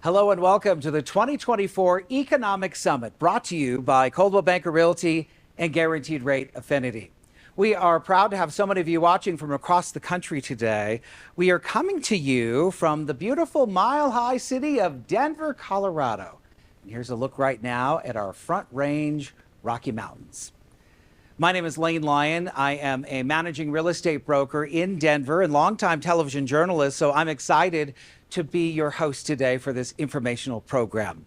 Hello and welcome to the 2024 Economic Summit, brought to you by Coldwell Banker Realty and Guaranteed Rate Affinity. We are proud to have so many of you watching from across the country today. We are coming to you from the beautiful mile-high city of Denver, Colorado. And here's a look right now at our Front Range Rocky Mountains. My name is Lane Lyon. I am a managing real estate broker in Denver and longtime television journalist, so I'm excited to be your host today for this informational program.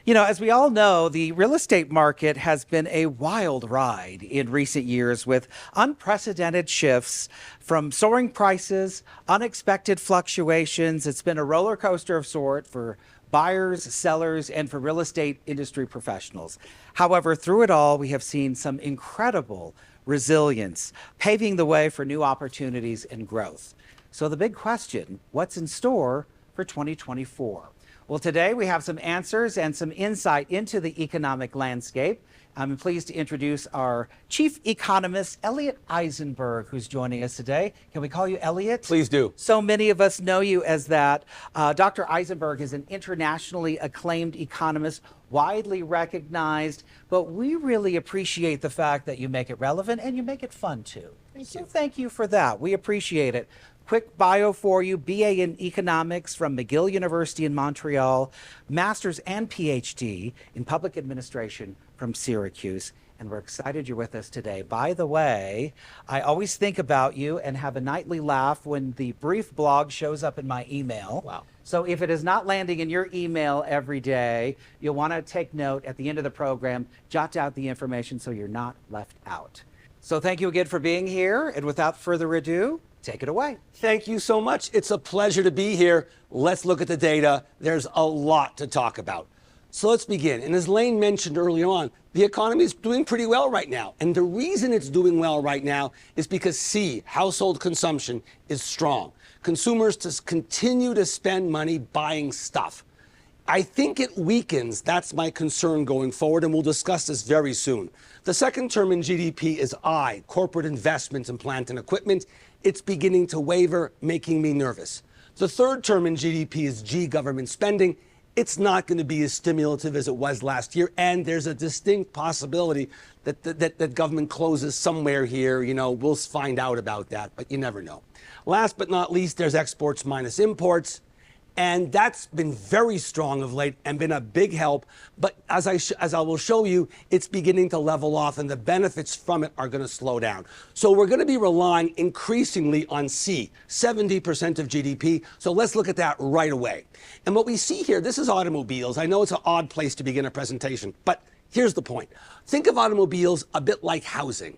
You know, as we all know, the real estate market has been a wild ride in recent years with unprecedented shifts from soaring prices, unexpected fluctuations. It's been a roller coaster of sort for buyers, sellers, and for real estate industry professionals. However, through it all, we have seen some incredible resilience, paving the way for new opportunities and growth. So the big question, what's in store for 2024? Well, today we have some answers and some insight into the economic landscape. I'm pleased to introduce our chief economist, Elliot Eisenberg, who's joining us today. Can we call you Elliot? Please do. So many of us know you as that. Dr. Eisenberg is an internationally acclaimed economist, widely recognized, but we really appreciate the fact that you make it relevant and you make it fun too. So thank you for that. We appreciate it. Quick bio for you: BA in Economics from McGill University in Montreal, Master's and PhD in Public Administration from Syracuse. And we're excited you're with us today. By the way, I always think about you and have a nightly laugh when the brief blog shows up in my email. Wow. So if it is not landing in your email every day, you'll want to take note at the end of the program, jot out the information so you're not left out. So thank you again for being here. And without further ado, take it away. Thank you so much. It's a pleasure to be here. Let's look at the data. There's a lot to talk about. So let's begin. And as Lane mentioned earlier on, the economy is doing pretty well right now. And the reason it's doing well right now is because household consumption is strong. Consumers just continue to spend money buying stuff. I think it weakens. That's my concern going forward, and we'll discuss this very soon. The second term in GDP is I, corporate investments in plant and equipment. It's beginning to waver, making me nervous. The third term in GDP is G, government spending. It's not going to be as stimulative as it was last year, and there's a distinct possibility that government closes somewhere here. You know, we'll find out about that, but you never know. Last but not least, there's exports minus imports. And that's been very strong of late and been a big help. But as I will show you, it's beginning to level off and the benefits from it are going to slow down. So we're going to be relying increasingly on C, 70% of GDP. So let's look at that right away. And what we see here, this is automobiles. I know it's an odd place to begin a presentation, but here's the point. Think of automobiles a bit like housing.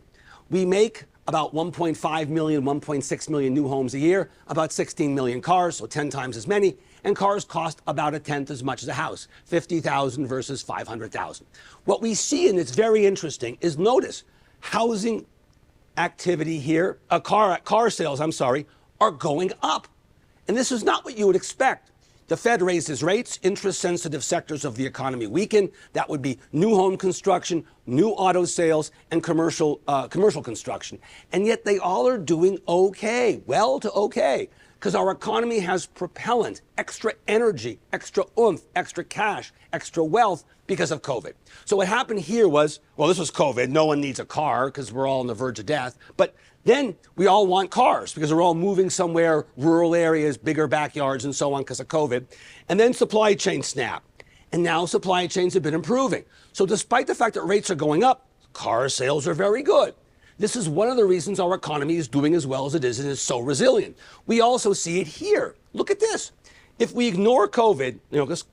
We make about 1.5 million, 1.6 million new homes a year, about 16 million cars, so 10 times as many, and cars cost about a tenth as much as a house, 50,000 versus 500,000. What we see, and it's very interesting, is notice housing activity here, car sales, are going up. And this is not what you would expect. The Fed raises rates, interest-sensitive sectors of the economy weaken. That would be new home construction, new auto sales, and commercial construction. And yet they all are doing okay, well to okay, because our economy has propellant, extra energy, extra oomph, extra cash, extra wealth because of COVID. So what happened here was, well, this was COVID. No one needs a car because we're all on the verge of death. But then we all want cars because we're all moving somewhere, rural areas, bigger backyards, and so on because of COVID. And then supply chain snap. And now supply chains have been improving. So despite the fact that rates are going up, car sales are very good. This is one of the reasons our economy is doing as well as it is and is so resilient. We also see it here. Look at this. If we ignore COVID, just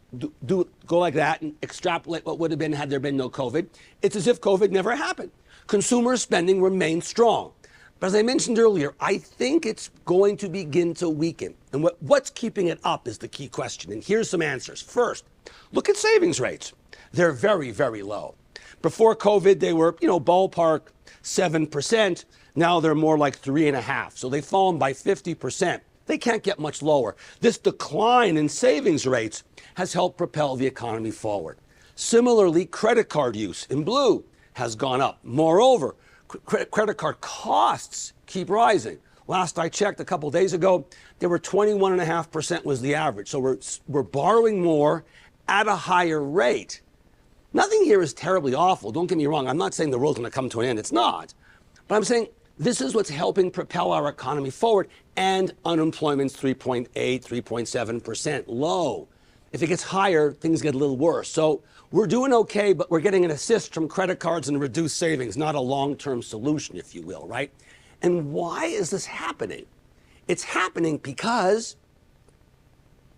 go like that and extrapolate what would have been had there been no COVID, it's as if COVID never happened. Consumer spending remains strong. But as I mentioned earlier, I think it's going to begin to weaken. And what's keeping it up is the key question. And here's some answers. First, look at savings rates. They're very, very low. Before COVID, they were, ballpark 7%. Now they're more like 3.5%. So they've fallen by 50%. They can't get much lower. This decline in savings rates has helped propel the economy forward. Similarly, credit card use in blue has gone up. Moreover, credit card costs keep rising. Last I checked a couple days ago, they were 21.5% was the average. So we're borrowing more at a higher rate. Nothing here is terribly awful. Don't get me wrong. I'm not saying the world's going to come to an end. It's not. But I'm saying this is what's helping propel our economy forward. And unemployment's 3.8, 3.7% low. If it gets higher, things get a little worse. So we're doing okay, but we're getting an assist from credit cards and reduced savings, not a long-term solution, if you will, right? And why is this happening? It's happening because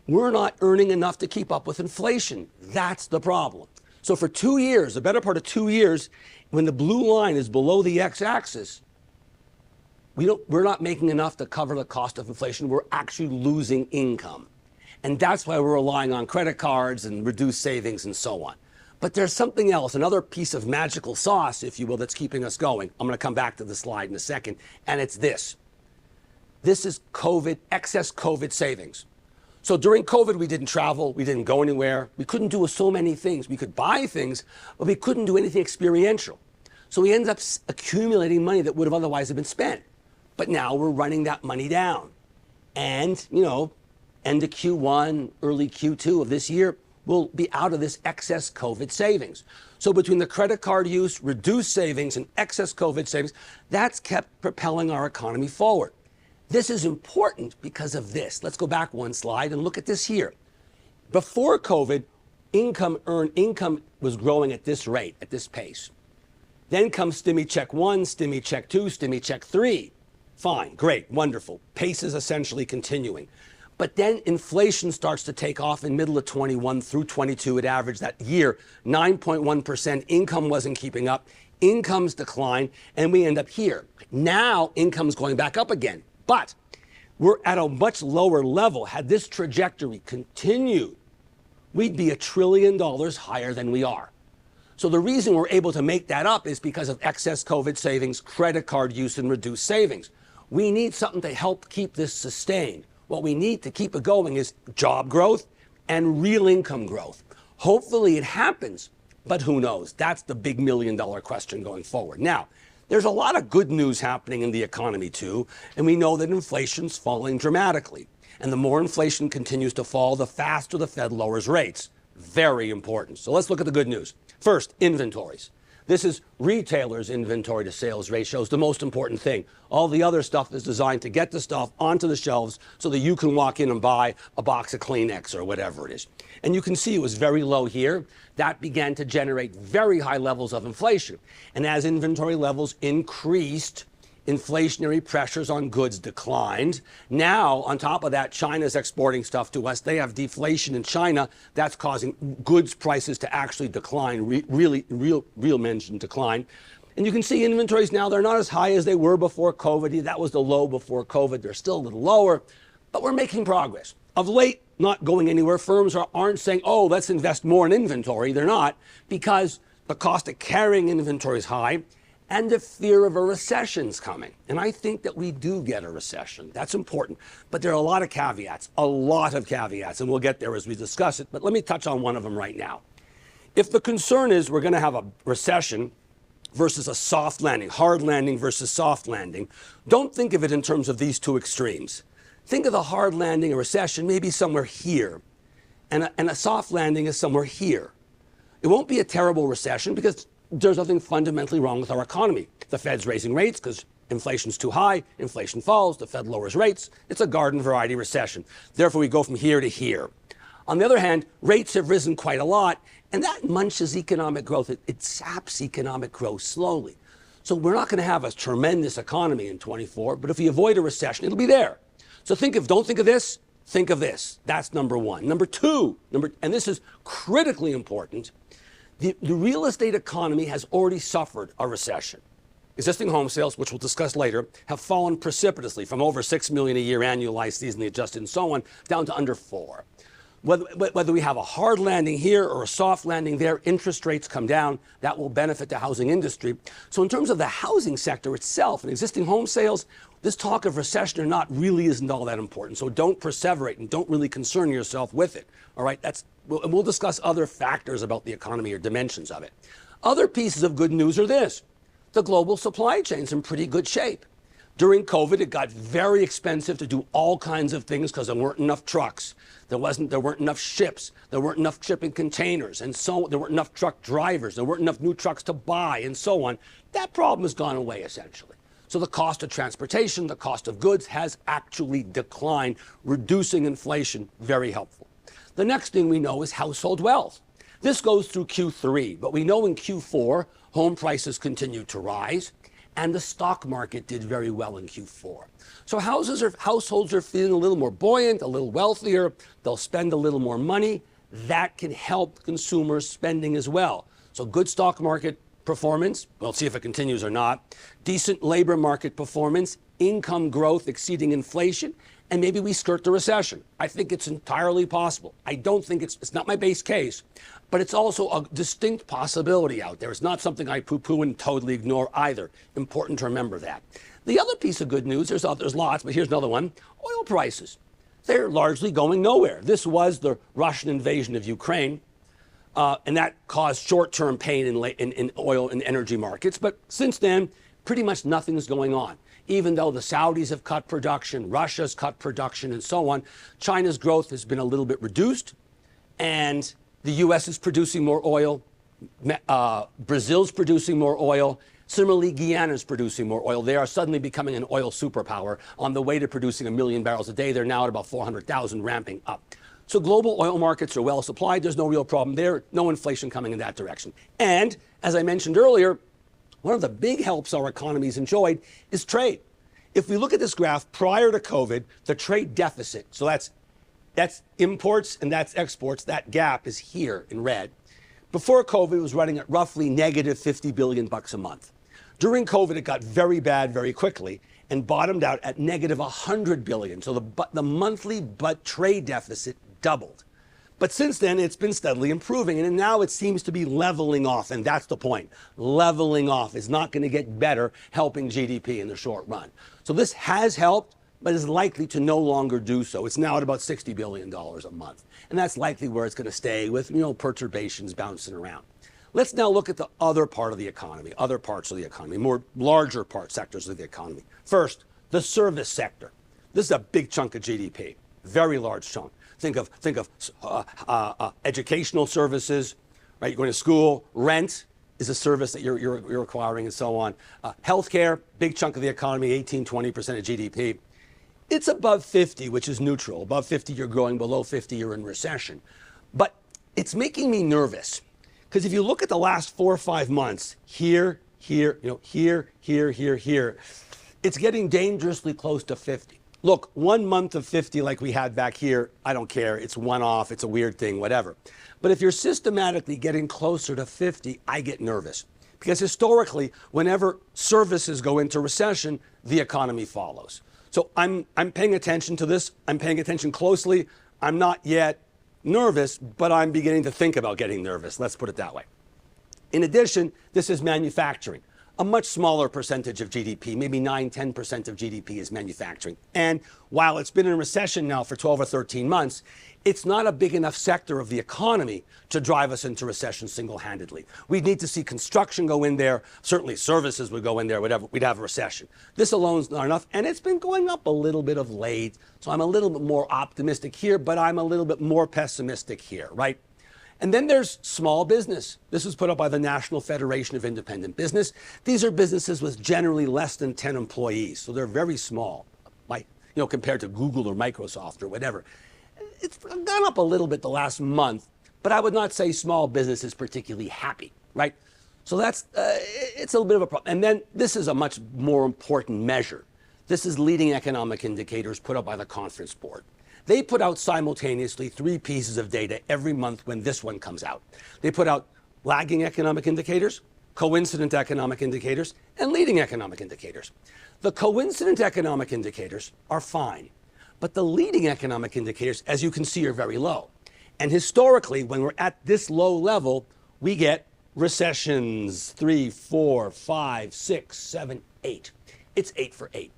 we're not earning enough to keep up with inflation. That's the problem. So for 2 years, the better part of 2 years, when the blue line is below the x-axis, we're not making enough to cover the cost of inflation. We're actually losing income. And that's why we're relying on credit cards and reduced savings and so on. But there's something else, another piece of magical sauce, if you will, that's keeping us going. I'm going to come back to the slide in a second. And it's this. This is excess COVID savings. So during COVID, we didn't travel, we didn't go anywhere, we couldn't do so many things. We could buy things, but we couldn't do anything experiential. So we ended up accumulating money that would have otherwise been spent. But now we're running that money down. And, end of Q1, early Q2 of this year, we'll be out of this excess COVID savings. So between the credit card use, reduced savings, and excess COVID savings, that's kept propelling our economy forward. This is important because of this. Let's go back one slide and look at this here. Before COVID, income was growing at this rate, at this pace. Then comes Stimmy Check 1, Stimmy Check 2, Stimmy Check 3. Fine, great, wonderful. Pace is essentially continuing. But then inflation starts to take off in middle of 21 through 22. It averaged that year 9.1%. Income wasn't keeping up. Incomes decline, and we end up here. Now income's going back up again. But we're at a much lower level. Had this trajectory continued, we'd be $1 trillion higher than we are. So the reason we're able to make that up is because of excess COVID savings, credit card use, and reduced savings. We need something to help keep this sustained. What we need to keep it going is job growth and real income growth. Hopefully it happens, but who knows? That's the big $1 million question going forward. Now, there's a lot of good news happening in the economy too, and we know that inflation's falling dramatically. And the more inflation continues to fall, the faster the Fed lowers rates. Very important. So let's look at the good news. First, inventories. This is retailers' inventory to sales ratios, the most important thing. All the other stuff is designed to get the stuff onto the shelves so that you can walk in and buy a box of Kleenex or whatever it is. And you can see it was very low here. That began to generate very high levels of inflation. And as inventory levels increased, inflationary pressures on goods declined. Now, on top of that, China's exporting stuff to us. They have deflation in China. That's causing goods prices to actually decline, real mention decline. And you can see inventories now, they're not as high as they were before COVID. That was the low before COVID. They're still a little lower, but we're making progress. Of late, not going anywhere. Firms aren't saying, oh, let's invest more in inventory. They're not, because the cost of carrying inventory is high. And the fear of a recession's coming. And I think that we do get a recession. That's important. But there are a lot of caveats, and we'll get there as we discuss it. But let me touch on one of them right now. If the concern is we're going to have a recession versus a soft landing, hard landing versus soft landing, don't think of it in terms of these two extremes. Think of the hard landing, a recession, maybe somewhere here, and a soft landing is somewhere here. It won't be a terrible recession because there's nothing fundamentally wrong with our economy. The Fed's raising rates because inflation's too high, inflation falls, the Fed lowers rates. It's a garden variety recession. Therefore, we go from here to here. On the other hand, rates have risen quite a lot, and that munches economic growth. It saps economic growth slowly. So we're not going to have a tremendous economy in 24, but if we avoid a recession, it'll be there. So don't think of this, think of this. That's number one. Number two, and this is critically important, the real estate economy has already suffered a recession. Existing home sales, which we'll discuss later, have fallen precipitously from over 6 million a year annualized, seasonally adjusted, and so on, down to under 4. Whether we have a hard landing here or a soft landing there, interest rates come down. That will benefit the housing industry. So in terms of the housing sector itself and existing home sales, this talk of recession or not really isn't all that important. So don't perseverate and don't really concern yourself with it. All right, we'll discuss other factors about the economy or dimensions of it. Other pieces of good news are this. The global supply chain's in pretty good shape. During COVID, it got very expensive to do all kinds of things because there weren't enough trucks. There weren't enough ships. There weren't enough shipping containers. And so there weren't enough truck drivers. There weren't enough new trucks to buy and so on. That problem has gone away essentially. So the cost of transportation, the cost of goods has actually declined, reducing inflation, very helpful. The next thing we know is household wealth. This goes through Q3, but we know in Q4, home prices continued to rise, and the stock market did very well in Q4. So households are feeling a little more buoyant, a little wealthier. They'll spend a little more money. That can help consumers spending as well. So good stock market performance, we'll see if it continues or not. Decent labor market performance, income growth exceeding inflation, and maybe we skirt the recession. I think it's entirely possible. I don't think it's not my base case, but it's also a distinct possibility out there. It's not something I poo-poo and totally ignore either. Important to remember that. The other piece of good news, there's lots, but here's another one. Oil prices. They're largely going nowhere. This was the Russian invasion of Ukraine, and that caused short-term pain in oil and energy markets. But since then, pretty much nothing's going on. Even though the Saudis have cut production, Russia's cut production, and so on, China's growth has been a little bit reduced, and the U.S. is producing more oil. Brazil's producing more oil. Similarly, Guyana is producing more oil. They are suddenly becoming an oil superpower on the way to producing 1 million barrels a day. They're now at about 400,000, ramping up. So global oil markets are well supplied. There's no real problem there. No inflation coming in that direction. And as I mentioned earlier, one of the big helps our economies enjoyed is trade. If we look at this graph prior to COVID, the trade deficit, so that's imports and that's exports, that gap is here in red. Before COVID, it was running at roughly negative $50 billion a month. During COVID, it got very bad very quickly and bottomed out at negative $100 billion. So the monthly trade deficit doubled. But since then, it's been steadily improving, and now it seems to be leveling off, and that's the point. Leveling off is not going to get better, helping GDP in the short run. So this has helped, but is likely to no longer do so. It's now at about $60 billion a month, and that's likely where it's going to stay with, perturbations bouncing around. Let's now look at the other part of the economy, other parts of the economy, more larger sectors of the economy. First, the service sector. This is a big chunk of GDP, very large chunk. Think of educational services, right? You're going to school. Rent is a service that you're acquiring, and so on. Healthcare, big chunk of the economy, 18, 20% of GDP. It's above 50, which is neutral. Above 50, you're growing. Below 50, you're in recession. But it's making me nervous because if you look at the last 4 or 5 months, here, here, it's getting dangerously close to 50. Look, 1 month of 50 like we had back here, I don't care. It's one-off. It's a weird thing, whatever. But if you're systematically getting closer to 50, I get nervous. Because historically, whenever services go into recession, the economy follows. So I'm paying attention to this. I'm paying attention closely. I'm not yet nervous, but I'm beginning to think about getting nervous. Let's put it that way. In addition, this is manufacturing. A much smaller percentage of GDP, maybe 9, 10% of GDP is manufacturing. And while it's been in recession now for 12 or 13 months, it's not a big enough sector of the economy to drive us into recession single-handedly. We'd need to see construction go in there. Certainly services would go in there, whatever. We'd have a recession. This alone is not enough. And it's been going up a little bit of late. So I'm a little bit more optimistic here, but I'm a little bit more pessimistic here, right? And then there's small business. This was put up by the National Federation of Independent Business. These are businesses with generally less than 10 employees, so they're very small, like, compared to Google or Microsoft or whatever. It's gone up a little bit the last month, but I would not say small business is particularly happy, right? So that's, it's a little bit of a problem. And then this is a much more important measure. This is leading economic indicators put up by the Conference Board. They put out simultaneously 3 pieces of data every month when this one comes out. They put out lagging economic indicators, coincident economic indicators, and leading economic indicators. The coincident economic indicators are fine, but the leading economic indicators, as you can see, are very low. And historically, when we're at this low level, we get recessions 3, 4, 5, 6, 7, 8. It's 8 for 8.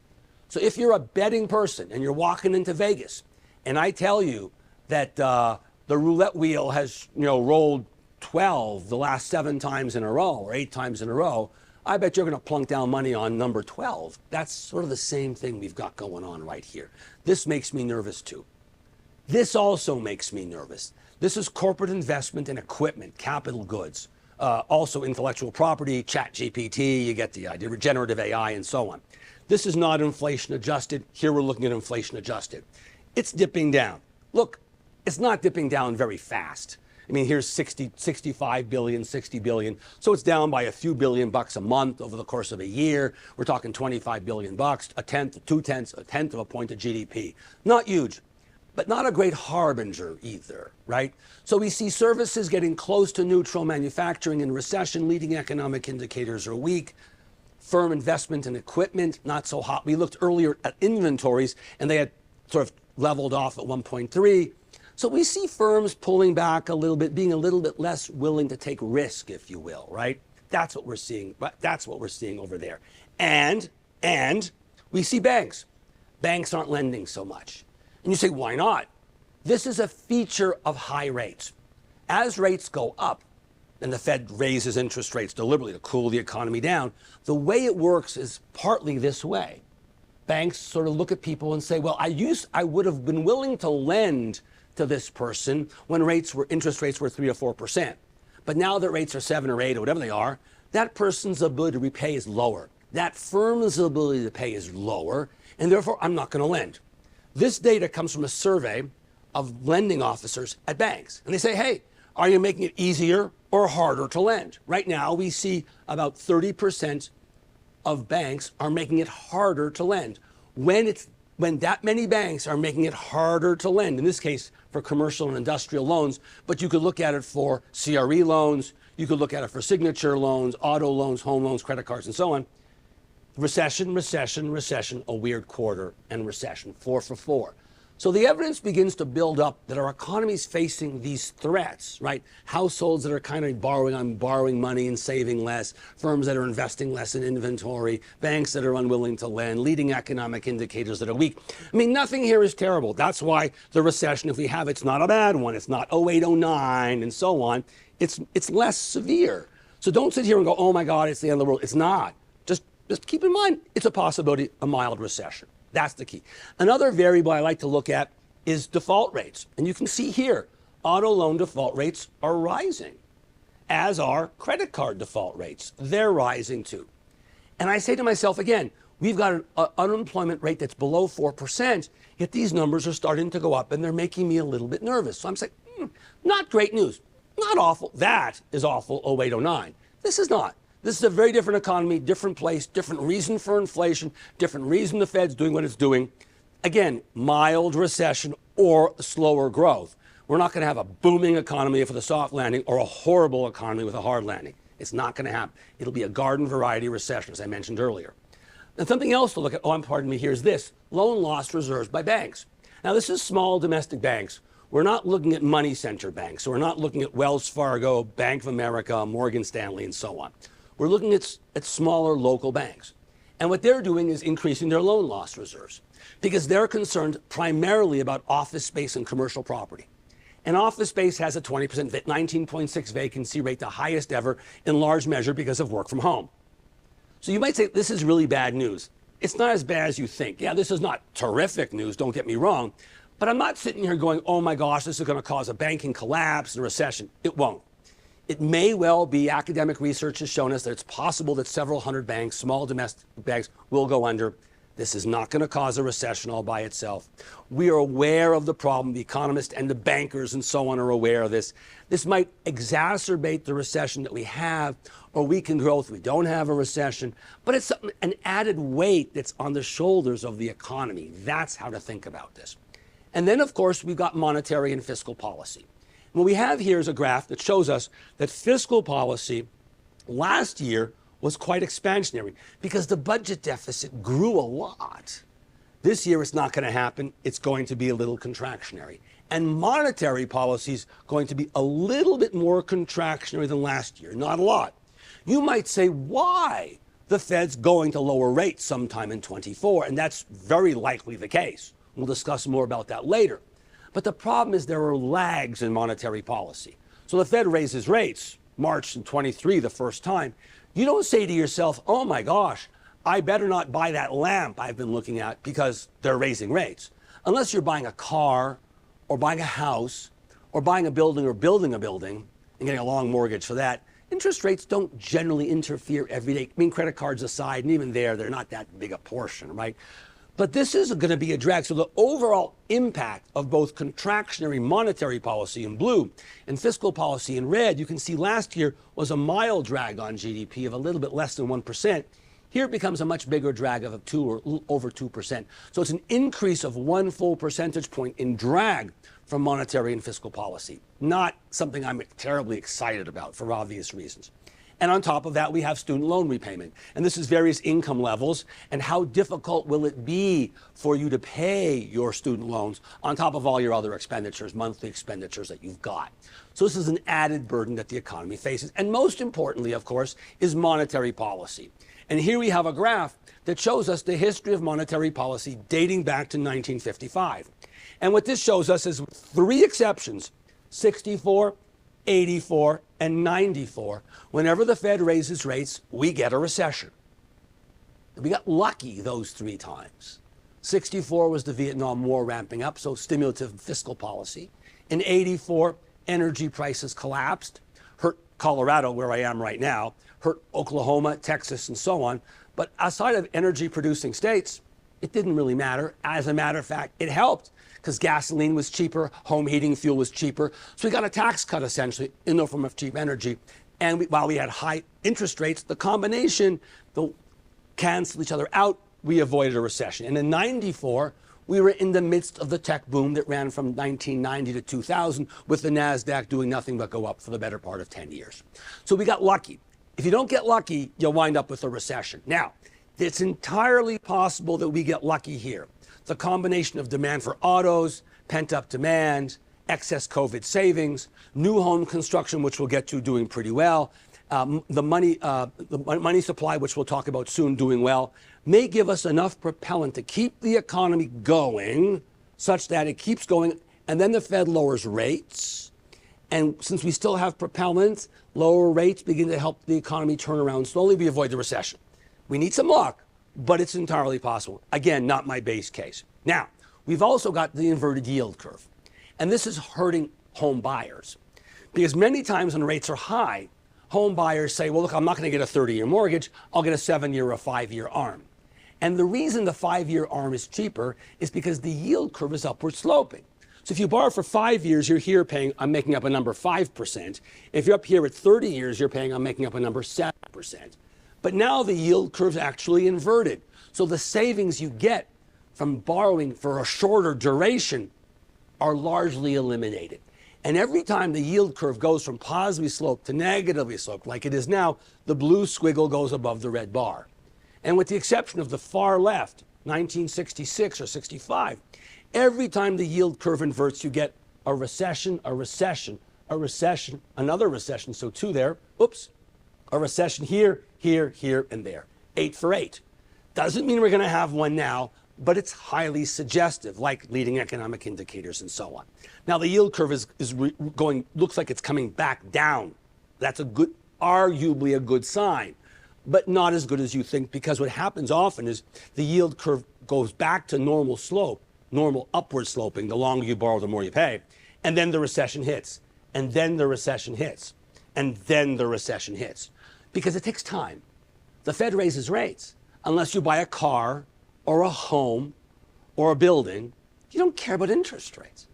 So if you're a betting person and you're walking into Vegas, and I tell you that the roulette wheel has, rolled 12 the last 7 times in a row or 8 times in a row, I bet you're going to plunk down money on number 12. That's sort of the same thing we've got going on right here. This makes me nervous too. This also makes me nervous. This is corporate investment in equipment, capital goods, also intellectual property, ChatGPT, you get the idea, generative AI, and so on. This is not inflation adjusted. Here we're looking at inflation adjusted. It's dipping down. Look, it's not dipping down very fast. I mean, here's 65 billion, 60 billion. So it's down by a few $billion a month over the course of a year. We're talking 25 billion bucks, a tenth of a point of GDP. Not huge, but not a great harbinger either, right? So we see services getting close to neutral, manufacturing in recession, leading economic indicators are weak. Firm investment in equipment, not so hot. We looked earlier at inventories and they had sort of leveled off at 1.3. So we see firms pulling back a little bit, being a little bit less willing to take risk, if you will, right? That's what we're seeing. That's what we're seeing over there. And we see banks. Banks aren't lending so much. And you say, why not? This is a feature of high rates. As rates go up, and the Fed raises interest rates deliberately to cool the economy down, the way it works is partly this way. Banks sort of look at people and say, well, I would have been willing to lend to this person when interest rates were 3 or 4%. But now that rates are 7 or 8 or whatever they are, that person's ability to repay is lower. That firm's ability to pay is lower, and therefore I'm not going to lend. This data comes from a survey of lending officers at banks. And they say, hey, are you making it easier or harder to lend? Right now, we see about 30% of banks are making it harder to lend. When that many banks are making it harder to lend, in this case for commercial and industrial loans, but you could look at it for CRE loans, you could look at it for signature loans, auto loans, home loans, credit cards, and so on. Recession, a weird quarter, and recession, 4 for 4. So the evidence begins to build up that our economy is facing these threats, right? Households that are kind of borrowing money and saving less, firms that are investing less in inventory, banks that are unwilling to lend, leading economic indicators that are weak. I mean, nothing here is terrible. That's why the recession, if we have it, it's not a bad one. It's not 08, 09, and so on. It's less severe. So don't sit here and go, oh my God, it's the end of the world. It's not. Just keep in mind, it's a possibility, a mild recession. That's the key. Another variable I like to look at is default rates. And you can see here, auto loan default rates are rising, as are credit card default rates. They're rising too. And I say to myself again, we've got an unemployment rate that's below 4%, yet these numbers are starting to go up and they're making me a little bit nervous. So I'm saying, not great news, not awful. That is awful, 08, 09. This is not. This is a very different economy, different place, different reason for inflation, different reason the Fed's doing what it's doing. Again, mild recession or slower growth. We're not going to have a booming economy with a soft landing or a horrible economy with a hard landing. It's not going to happen. It'll be a garden variety recession, as I mentioned earlier. And something else to look at, pardon me, here's this, loan loss reserves by banks. Now, this is small domestic banks. We're not looking at money center banks. So we're not looking at Wells Fargo, Bank of America, Morgan Stanley, and so on. We're looking at smaller local banks. And what they're doing is increasing their loan loss reserves because they're concerned primarily about office space and commercial property. And office space has a 20%, 19.6 vacancy rate, the highest ever in large measure because of work from home. So you might say, this is really bad news. It's not as bad as you think. Yeah, this is not terrific news, don't get me wrong. But I'm not sitting here going, oh my gosh, this is going to cause a banking collapse and a recession. It won't. It may well be, academic research has shown us that it's possible that several hundred banks, small domestic banks, will go under. This is not going to cause a recession all by itself. We are aware of the problem. The economists and the bankers and so on are aware of this. This might exacerbate the recession that we have or weaken growth. We don't have a recession, but it's an added weight that's on the shoulders of the economy. That's how to think about this. And then, of course, we've got monetary and fiscal policy. What we have here is a graph that shows us that fiscal policy last year was quite expansionary because the budget deficit grew a lot. This year it's not going to happen. It's going to be a little contractionary. And monetary policy is going to be a little bit more contractionary than last year, not a lot. You might say, why? The Fed's going to lower rates sometime in 24, and that's very likely the case. We'll discuss more about that later. But the problem is there are lags in monetary policy. So the Fed raises rates, March in 23 the first time. You don't say to yourself, oh my gosh, I better not buy that lamp I've been looking at because they're raising rates. Unless you're buying a car or buying a house or buying a building or building a building and getting a long mortgage for that, interest rates don't generally interfere every day. I mean, credit cards aside, and even there, they're not that big a portion, right? But this is going to be a drag. So the overall impact of both contractionary monetary policy in blue and fiscal policy in red, you can see last year was a mild drag on GDP of a little bit less than 1%. Here it becomes a much bigger drag of 2 or over 2%. So it's an increase of 1 full percentage point in drag from monetary and fiscal policy. Not something I'm terribly excited about for obvious reasons. And on top of that, we have student loan repayment. And this is various income levels. And how difficult will it be for you to pay your student loans on top of all your other expenditures, monthly expenditures that you've got? So this is an added burden that the economy faces. And most importantly, of course, is monetary policy. And here we have a graph that shows us the history of monetary policy dating back to 1955. And what this shows us is 3 exceptions, 64, 84, and 94. Whenever the Fed raises rates, we get a recession. We got lucky those 3 times. 64 was the Vietnam War ramping up, so stimulative fiscal policy. In 84, energy prices collapsed, hurt Colorado, where I am right now, hurt Oklahoma, Texas, and so on. But outside of energy producing states, it didn't really matter. As a matter of fact, it helped because gasoline was cheaper, home heating fuel was cheaper. So we got a tax cut essentially in the form of cheap energy. And while we had high interest rates, the combination, they'll cancel each other out, we avoided a recession. And in 94, we were in the midst of the tech boom that ran from 1990 to 2000 with the NASDAQ doing nothing but go up for the better part of 10 years. So we got lucky. If you don't get lucky, you'll wind up with a recession. Now, it's entirely possible that we get lucky here. The combination of demand for autos, pent-up demand, excess COVID savings, new home construction, which we'll get to doing pretty well, the money supply, which we'll talk about soon, doing well, may give us enough propellant to keep the economy going such that it keeps going, and then the Fed lowers rates. And since we still have propellant, lower rates begin to help the economy turn around slowly. We avoid the recession. We need some luck, but it's entirely possible. Again, not my base case. Now, we've also got the inverted yield curve. And this is hurting home buyers. Because many times when rates are high, home buyers say, well, look, I'm not going to get a 30-year mortgage. I'll get a 7-year or a 5-year ARM. And the reason the 5-year ARM is cheaper is because the yield curve is upward sloping. So if you borrow for 5 years, you're here paying, I'm making up a number, 5%. If you're up here at 30 years, you're paying, I'm making up a number, 7%. But now the yield curve's actually inverted. So the savings you get from borrowing for a shorter duration are largely eliminated. And every time the yield curve goes from positively sloped to negatively sloped, like it is now, the blue squiggle goes above the red bar. And with the exception of the far left, 1966 or 65, every time the yield curve inverts, you get a recession, a recession, a recession, another recession. So 2 there, oops, a recession here, here, here, and there. 8 for 8. Doesn't mean we're going to have one now, but it's highly suggestive, like leading economic indicators and so on. Now, the yield curve is looks like it's coming back down. That's a good, arguably a good sign, but not as good as you think, because what happens often is the yield curve goes back to normal slope, normal upward sloping. The longer you borrow, the more you pay. And then the recession hits. And then the recession hits. And then the recession hits. Because it takes time. The Fed raises rates. Unless you buy a car or a home or a building, you don't care about interest rates.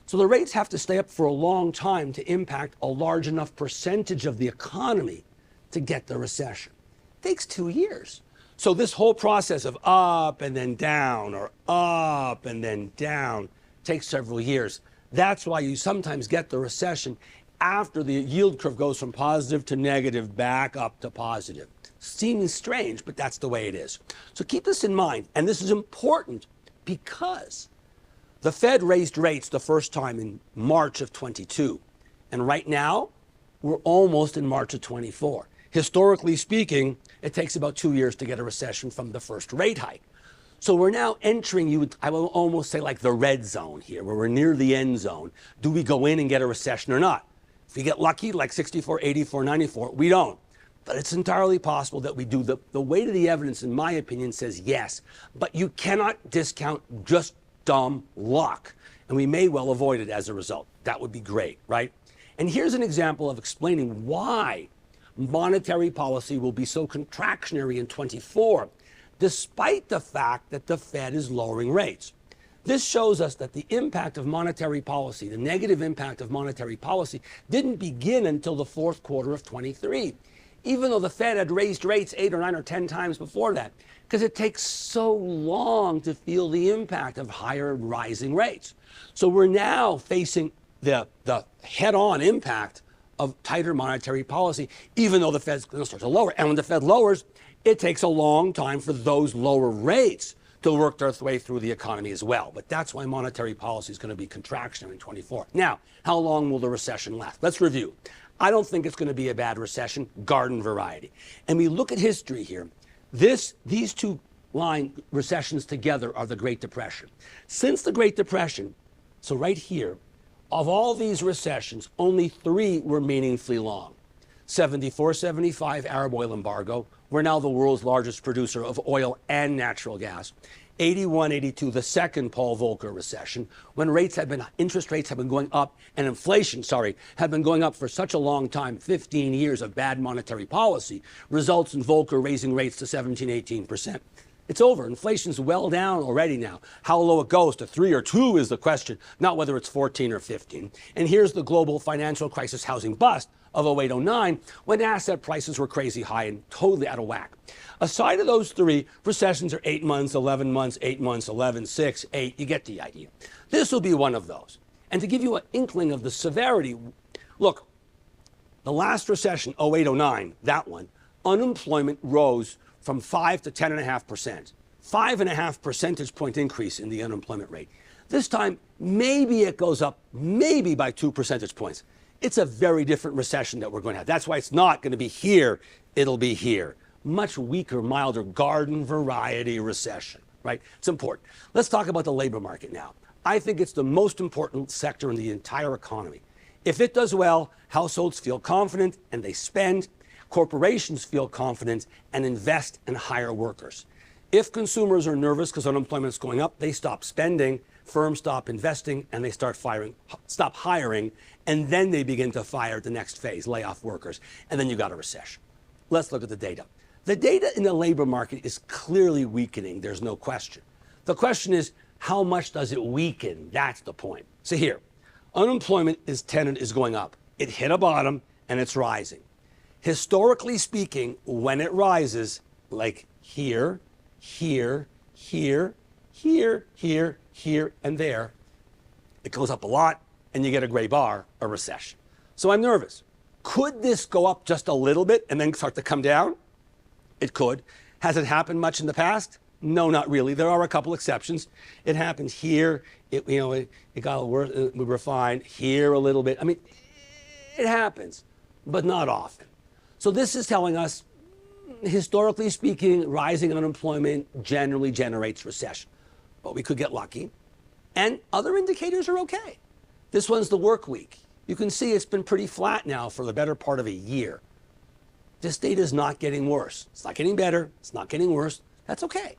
So the rates have to stay up for a long time to impact a large enough percentage of the economy to get the recession. It takes 2 years. So this whole process of up and then down or up and then down takes several years. That's why you sometimes get the recession after the yield curve goes from positive to negative back up to positive. Seems strange, but that's the way it is. So keep this in mind. And this is important because the Fed raised rates the first time in March of 22. And right now, we're almost in March of 24. Historically speaking, it takes about 2 years to get a recession from the first rate hike. So we're now entering, I will almost say, like the red zone here, where we're near the end zone. Do we go in and get a recession or not? If we get lucky, like 64, 84, 94, we don't. But it's entirely possible that we do. The weight of the evidence, in my opinion, says yes. But you cannot discount just dumb luck. And we may well avoid it as a result. That would be great, right? And here's an example of explaining why monetary policy will be so contractionary in 24, despite the fact that the Fed is lowering rates. This shows us that the impact of monetary policy, the negative impact of monetary policy, didn't begin until the fourth quarter of 23, even though the Fed had raised rates 8 or 9 or 10 times before that, because it takes so long to feel the impact of higher rising rates. So we're now facing the head-on impact of tighter monetary policy, even though the Fed's going to start to lower. And when the Fed lowers, it takes a long time for those lower rates to work their way through the economy as well. But that's why monetary policy is going to be contractionary in 24. Now, how long will the recession last? Let's review. I don't think it's going to be a bad recession, garden variety. And we look at history here. These two line recessions together are the Great Depression. Since the Great Depression, so right here, of all these recessions, only 3 were meaningfully long. 74, 75, Arab oil embargo. We're now the world's largest producer of oil and natural gas. 81, 82, the second Paul Volcker recession, when interest rates have been going up and inflation, have been going up for such a long time, 15 years of bad monetary policy, results in Volcker raising rates to 17, 18%. It's over. Inflation's well down already now. How low it goes to 3 or 2 is the question, not whether it's 14 or 15. And here's the global financial crisis housing bust of 08-09, when asset prices were crazy high and totally out of whack. Aside of those 3, recessions are 8 months, 11 months, 8 months, 11, 6, 8. You get the idea. This will be one of those. And to give you an inkling of the severity, look, the last recession, 08-09, that one, unemployment rose from 5 to 10.5%. 5.5 percentage point increase in the unemployment rate. This time, maybe it goes up, maybe by 2 percentage points. It's a very different recession that we're going to have. That's why it's not going to be here, it'll be here. Much weaker, milder, garden variety recession, right? It's important. Let's talk about the labor market now. I think it's the most important sector in the entire economy. If it does well, households feel confident and they spend. Corporations feel confident and invest and hire workers. If consumers are nervous because unemployment is going up, they stop spending, firms stop investing, and they stop hiring, and then they begin to fire the next phase, lay off workers, and then you got a recession. Let's look at the data. The data in the labor market is clearly weakening, there's no question. The question is, how much does it weaken? That's the point. So here, unemployment is going up. It hit a bottom and it's rising. Historically speaking, when it rises, like here, here, here, here, here, here, and there, it goes up a lot, and you get a gray bar, a recession. So I'm nervous. Could this go up just a little bit and then start to come down? It could. Has it happened much in the past? No, not really. There are a couple exceptions. It happened here. It got a little worse. We refined here a little bit. I mean, it happens, but not often. So this is telling us, historically speaking, rising unemployment generally generates recession. But we could get lucky. And other indicators are okay. This one's the work week. You can see it's been pretty flat now for the better part of a year. This data is not getting worse. It's not getting better. It's not getting worse. That's okay.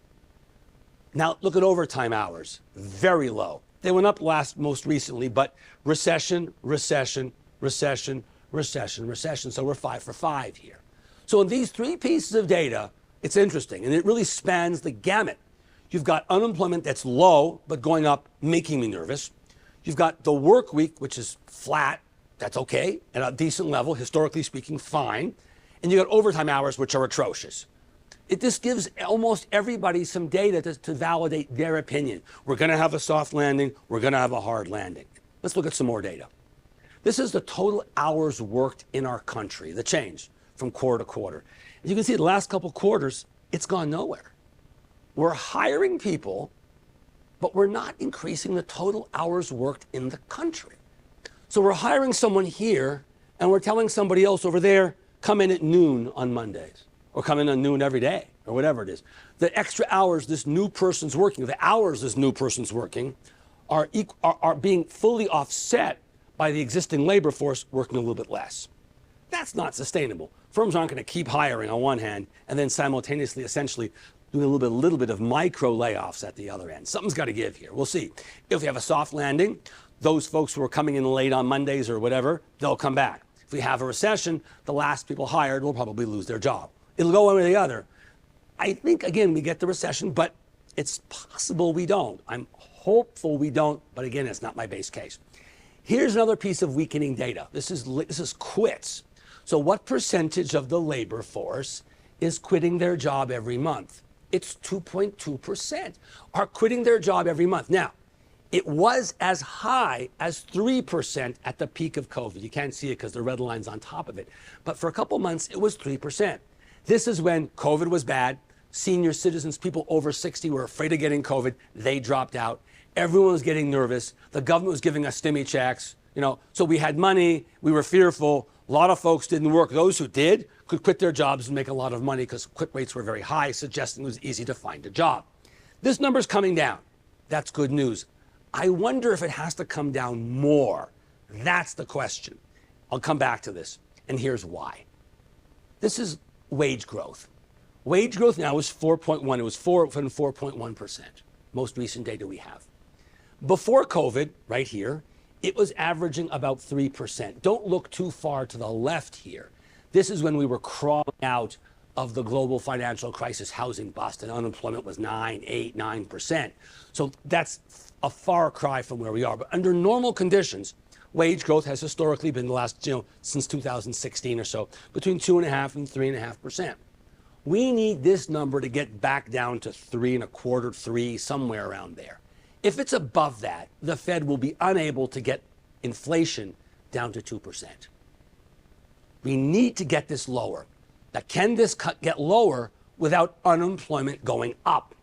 Now look at overtime hours. Very low. They went up most recently, but recession, recession, recession, recession, recession. So we're 5 for 5 here. So in these 3 pieces of data, it's interesting, and it really spans the gamut. You've got unemployment that's low, but going up, making me nervous. You've got the work week, which is flat. That's okay, at a decent level, historically speaking, fine. And you've got overtime hours, which are atrocious. This gives almost everybody some data to validate their opinion. We're going to have a soft landing. We're going to have a hard landing. Let's look at some more data. This is the total hours worked in our country, the change from quarter to quarter. As you can see, the last couple quarters, it's gone nowhere. We're hiring people, but we're not increasing the total hours worked in the country. So we're hiring someone here, and we're telling somebody else over there, come in at noon on Mondays, or come in at noon every day, or whatever it is. The extra hours this new person's working, the hours this new person's working, are being fully offset by the existing labor force working a little bit less. That's not sustainable. Firms aren't going to keep hiring on one hand and then simultaneously, essentially, doing a little bit of micro layoffs at the other end. Something's got to give here. We'll see. If we have a soft landing, those folks who are coming in late on Mondays or whatever, they'll come back. If we have a recession, the last people hired will probably lose their job. It'll go one way or the other. I think, again, we get the recession, but it's possible we don't. I'm hopeful we don't, but again, it's not my base case. Here's another piece of weakening data. This is quits. So what percentage of the labor force is quitting their job every month? It's 2.2% are quitting their job every month. Now, it was as high as 3% at the peak of COVID. You can't see it because the red line's on top of it. But for a couple months, it was 3%. This is when COVID was bad. Senior citizens, people over 60 were afraid of getting COVID. They dropped out. Everyone was getting nervous. The government was giving us stimmy checks. So we had money. We were fearful. A lot of folks didn't work. Those who did could quit their jobs and make a lot of money because quit rates were very high, suggesting it was easy to find a job. This number's coming down. That's good news. I wonder if it has to come down more. That's the question. I'll come back to this, and here's why. This is wage growth. Wage growth now is 4.1. It was 4.1%, most recent data we have. Before COVID, right here, it was averaging about 3%. Don't look too far to the left here. This is when we were crawling out of the global financial crisis housing bust, and unemployment was 9, 8, 9%. So that's a far cry from where we are. But under normal conditions, wage growth has historically been the last, since 2016 or so, between 2.5% and 3.5%. We need this number to get back down to 3.25%, 3, somewhere around there. If it's above that, the Fed will be unable to get inflation down to 2%. We need to get this lower. Now, can this get lower without unemployment going up?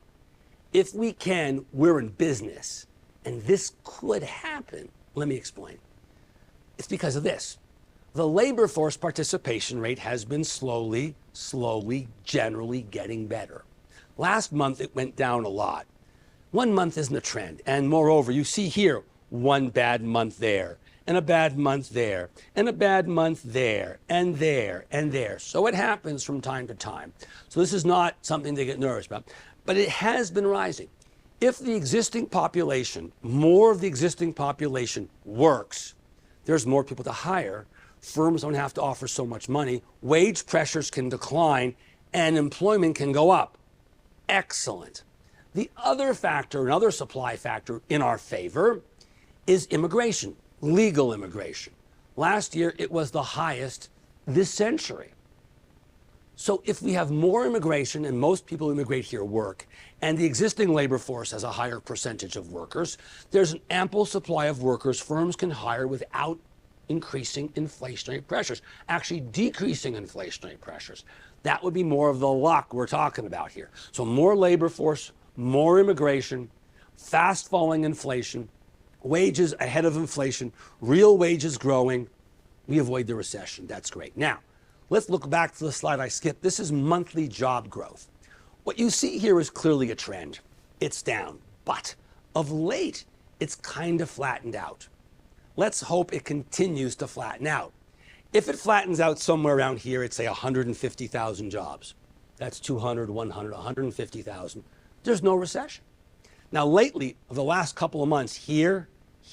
If we can, we're in business. And this could happen. Let me explain. It's because of this. The labor force participation rate has been slowly, generally getting better. Last month, it went down a lot. 1 month isn't a trend. And moreover, you see here, one bad month there, and a bad month there, and a bad month there, and there, and there. So it happens from time to time. So this is not something to get nervous about. But it has been rising. If the existing population, more of the existing population works, there's more people to hire, firms don't have to offer so much money, wage pressures can decline, and employment can go up. Excellent. The other factor, another supply factor in our favor, is immigration, legal immigration. Last year, it was the highest this century. So if we have more immigration and most people who immigrate here work, and the existing labor force has a higher percentage of workers, there's an ample supply of workers firms can hire without increasing inflationary pressures, actually decreasing inflationary pressures. That would be more of the luck we're talking about here. So more labor force, more immigration, fast falling inflation, wages ahead of inflation, real wages growing, we avoid the recession. That's great. Now, let's look back to the slide I skipped. This is monthly job growth. What you see here is clearly a trend. It's down, but of late, it's kind of flattened out. Let's hope it continues to flatten out. If it flattens out somewhere around here, it's say 150,000 jobs. That's 200, 100, 150,000. There's no recession. Now, lately, the last couple of months, here,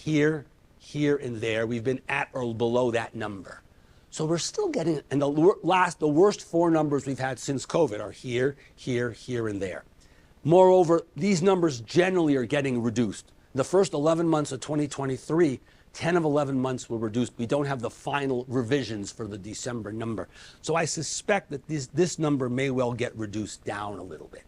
and there, we've been at or below that number. So we're still getting, and the worst 4 numbers we've had since COVID are here, and there. Moreover, these numbers generally are getting reduced. The first 11 months of 2023, 10 of 11 months were reduced. We don't have the final revisions for the December number. So I suspect that this number may well get reduced down a little bit.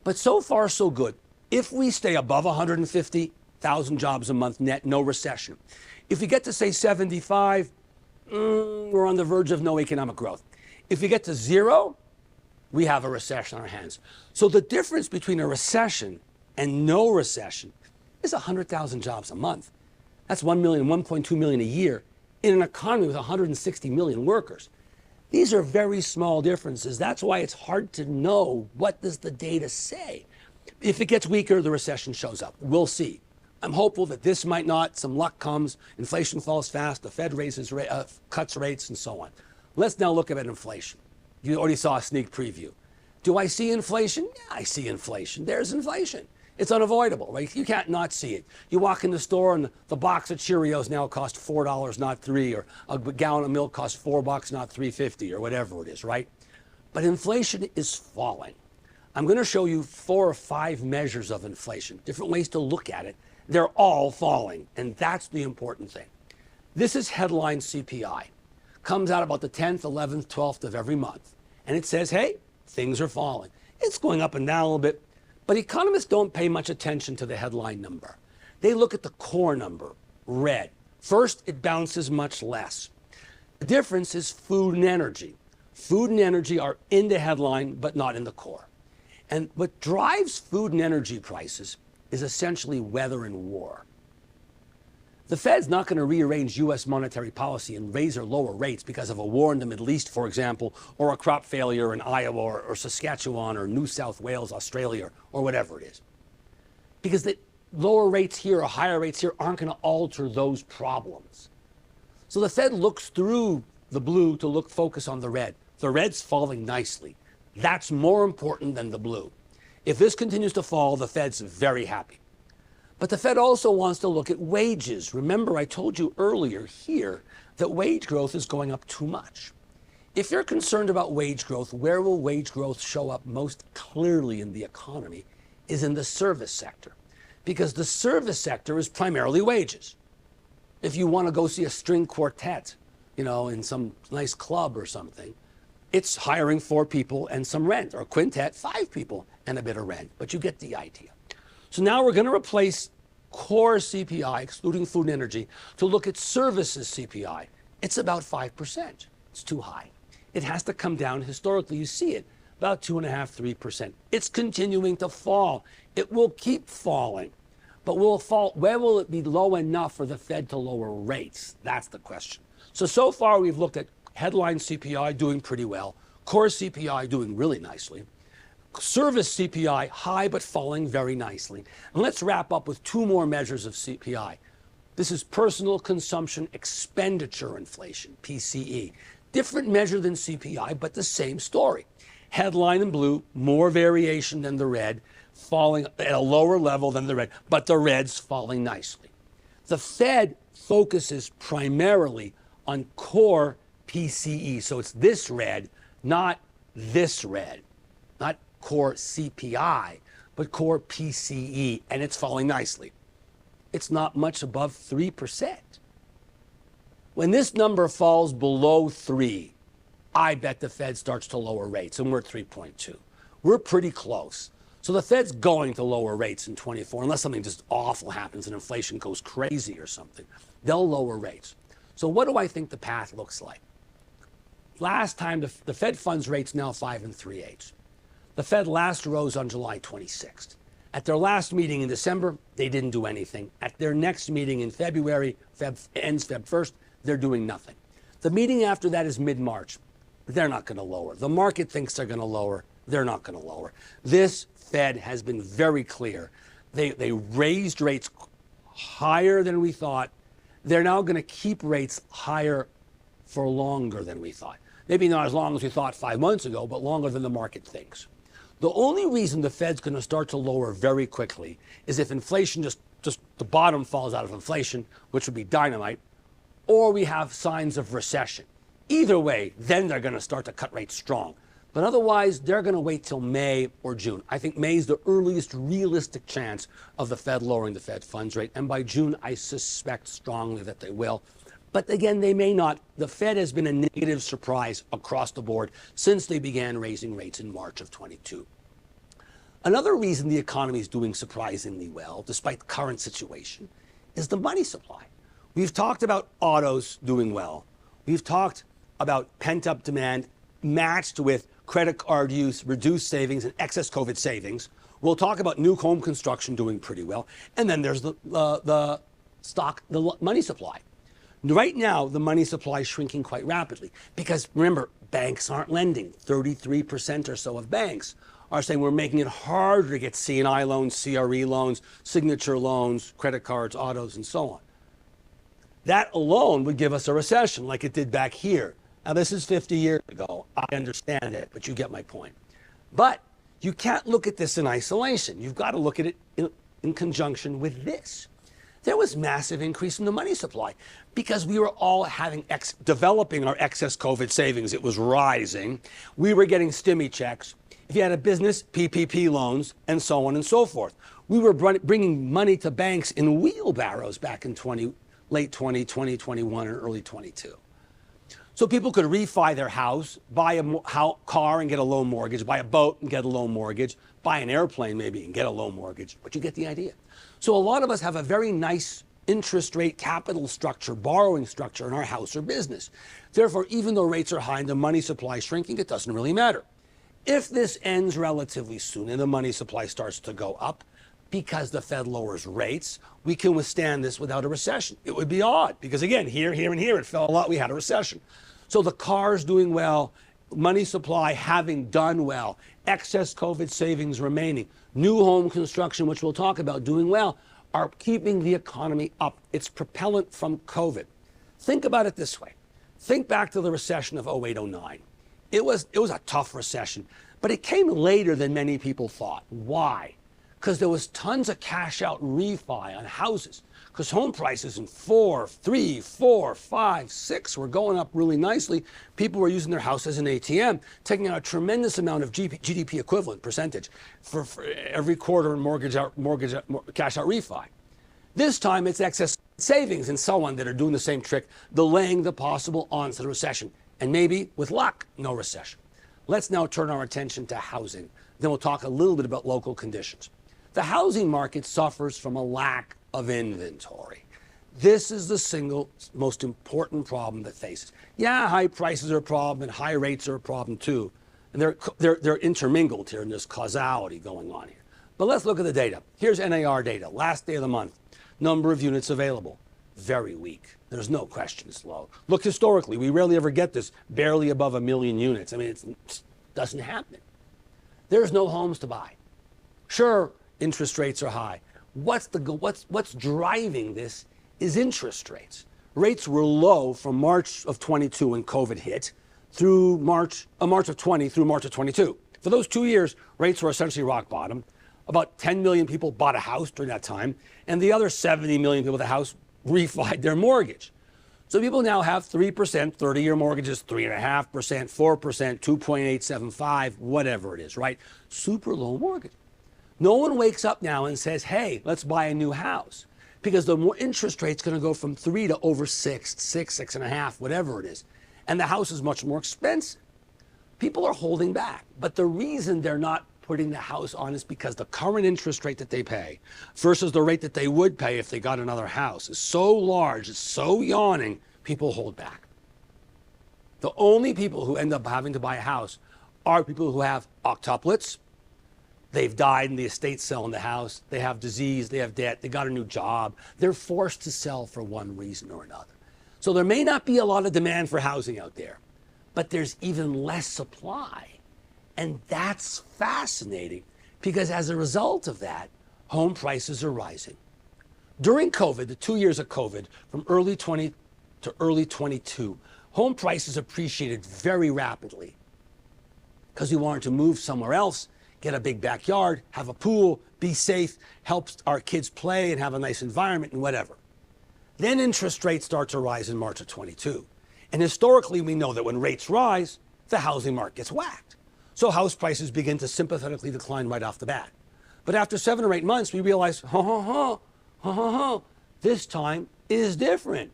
But so far, so good. If we stay above 150,000 jobs a month net, no recession. If we get to, say, 75, we're on the verge of no economic growth. If we get to 0, we have a recession on our hands. So the difference between a recession and no recession is 100,000 jobs a month. That's 1 million, 1.2 million a year in an economy with 160 million workers. These are very small differences. That's why it's hard to know what does the data say. If it gets weaker, the recession shows up. We'll see. I'm hopeful that this might not. Some luck comes. Inflation falls fast. The Fed cuts rates, and so on. Let's now look at inflation. You already saw a sneak preview. Do I see inflation? Yeah, I see inflation. There's inflation. It's unavoidable, right? You can't not see it. You walk in the store and the box of Cheerios now costs $4, not $3, or a gallon of milk costs $4, not $3.50, or whatever it is, right? But inflation is falling. I'm going to show you 4 or 5 measures of inflation, different ways to look at it. They're all falling, and that's the important thing. This is headline CPI. Comes out about the 10th, 11th, 12th of every month. And it says, hey, things are falling. It's going up and down a little bit, but economists don't pay much attention to the headline number. They look at the core number, red. First, it bounces much less. The difference is food and energy. Food and energy are in the headline, but not in the core. And what drives food and energy prices is essentially weather and war. The Fed's not going to rearrange U.S. monetary policy and raise or lower rates because of a war in the Middle East, for example, or a crop failure in Iowa or Saskatchewan or New South Wales, Australia, or whatever it is. Because the lower rates here or higher rates here aren't going to alter those problems. So the Fed looks through the blue to focus on the red. The red's falling nicely. That's more important than the blue. If this continues to fall, the Fed's very happy. But the Fed also wants to look at wages. Remember, I told you earlier here that wage growth is going up too much. If you're concerned about wage growth, where will wage growth show up most clearly in the economy is in the service sector, because the service sector is primarily wages. If you want to go see a string quartet, in some nice club or something, it's hiring 4 people and some rent, or a quintet, 5 people and a bit of rent, but you get the idea. So now we're going to replace core CPI, excluding food and energy, to look at services CPI. It's about 5%. It's too high. It has to come down. Historically, you see it, about 2.5%, 3%. It's continuing to fall. It will keep falling. But will it fall? Where will it be low enough for the Fed to lower rates? That's the question. So far, we've looked at headline CPI doing pretty well, core CPI doing really nicely, service CPI high but falling very nicely. And let's wrap up with 2 more measures of CPI. This is personal consumption expenditure inflation, PCE. Different measure than CPI, but the same story. Headline in blue, more variation than the red, falling at a lower level than the red, but the red's falling nicely. The Fed focuses primarily on core PCE. So it's this red, not this red, not core CPI, but core PCE, and it's falling nicely. It's not much above 3%. When this number falls below 3, I bet the Fed starts to lower rates, and we're at 3.2. We're pretty close. So the Fed's going to lower rates in 24, unless something just awful happens and inflation goes crazy or something. They'll lower rates. So what do I think the path looks like? Last time, the Fed funds rate's now 5 3/8. The Fed last rose on July 26th. At their last meeting in December, they didn't do anything. At their next meeting in February, ends Feb 1st, they're doing nothing. The meeting after that is mid-March. They're not going to lower. The market thinks they're going to lower. They're not going to lower. This Fed has been very clear. They raised rates higher than we thought. They're now going to keep rates higher for longer than we thought. Maybe not as long as we thought 5 months ago, but longer than the market thinks. The only reason the Fed's going to start to lower very quickly is if inflation just the bottom falls out of inflation, which would be dynamite, or we have signs of recession. Either way, then they're going to start to cut rates strong. But otherwise, they're going to wait till May or June. I think May is the earliest realistic chance of the Fed lowering the Fed funds rate. And by June, I suspect strongly that they will. But again, they may not. The Fed has been a negative surprise across the board since they began raising rates in March of 22. Another reason the economy is doing surprisingly well, despite the current situation, is the money supply. We've talked about autos doing well. We've talked about pent-up demand matched with credit card use, reduced savings, and excess COVID savings. We'll talk about new home construction doing pretty well. And then there's the money supply. Right now, the money supply is shrinking quite rapidly because, remember, banks aren't lending. 33% or so of banks are saying we're making it harder to get C&I loans, CRE loans, signature loans, credit cards, autos, and so on. That alone would give us a recession like it did back here Now, this is 50 years ago. I understand it, but you get my point. But you can't look at this in isolation. You've got to look at it in conjunction with this. There was massive increase in the money supply because we were all developing our excess COVID savings. It was rising. We were getting stimmy checks. If you had a business, PPP loans, and so on and so forth. We were bringing money to banks in wheelbarrows back in late 2020, 21, and early 22. So people could refi their house, buy a car and get a low mortgage, buy a boat and get a low mortgage, buy an airplane maybe and get a low mortgage, but you get the idea. So a lot of us have a very nice interest rate capital structure, borrowing structure in our house or business. Therefore, even though rates are high and the money supply is shrinking, it doesn't really matter. If this ends relatively soon and the money supply starts to go up because the Fed lowers rates, we can withstand this without a recession. It would be odd because again, here, and here, it fell a lot. We had a recession. So the car's doing well, money supply having done well, excess COVID savings remaining, new home construction, which we'll talk about, doing well, are keeping the economy up. It's propellant from COVID. Think about it this way. Think back to the recession of 08-09. It was a tough recession, but it came later than many people thought. Why? Because there was tons of cash out refi on houses. Because home prices in 4, 3, 4, 5, 6 were going up really nicely. People were using their house as an ATM, taking out a tremendous amount of GDP equivalent percentage for every quarter in cash out refi. This time it's excess savings and so on that are doing the same trick, delaying the possible onset of recession. And maybe, with luck, no recession. Let's now turn our attention to housing. Then we'll talk a little bit about local conditions. The housing market suffers from a lack of inventory. This is the single most important problem that faces. Yeah, high prices are a problem and high rates are a problem too. And they're intermingled here and there's causality going on here. But let's look at the data. Here's NAR data, last day of the month. Number of units available, very weak. There's no question it's low. Look historically, we rarely ever get this, barely above 1 million units. I mean, it doesn't happen. There's no homes to buy. Sure, interest rates are high. What's driving this is interest rates. Rates were low from March of 22 when COVID hit through March of 20 through March of 22. For those 2 years, rates were essentially rock bottom. About 10 million people bought a house during that time, and the other 70 million people with a house refied their mortgage. So people now have 3%, 30-year mortgages, 3.5%, 4%, 2.875, whatever it is, right? Super low mortgage. No one wakes up now and says, hey, let's buy a new house. Because the more interest rate's going to go from 3 to over 6, 6.5, whatever it is. And the house is much more expensive. People are holding back. But the reason they're not putting the house on is because the current interest rate that they pay versus the rate that they would pay if they got another house is so large, it's so yawning, people hold back. The only people who end up having to buy a house are people who have octuplets. They've died and the estate's selling the house. They have disease, they have debt, they got a new job. They're forced to sell for one reason or another. So there may not be a lot of demand for housing out there, but there's even less supply. And that's fascinating because as a result of that, home prices are rising. During COVID, the 2 years of COVID, from early 20 to early 22, home prices appreciated very rapidly because we wanted to move somewhere else, get a big backyard, have a pool, be safe, help our kids play and have a nice environment and whatever. Then interest rates start to rise in March of 22. And historically, we know that when rates rise, the housing market gets whacked. So house prices begin to sympathetically decline right off the bat. But after 7 or 8 months, we realize, this time is different.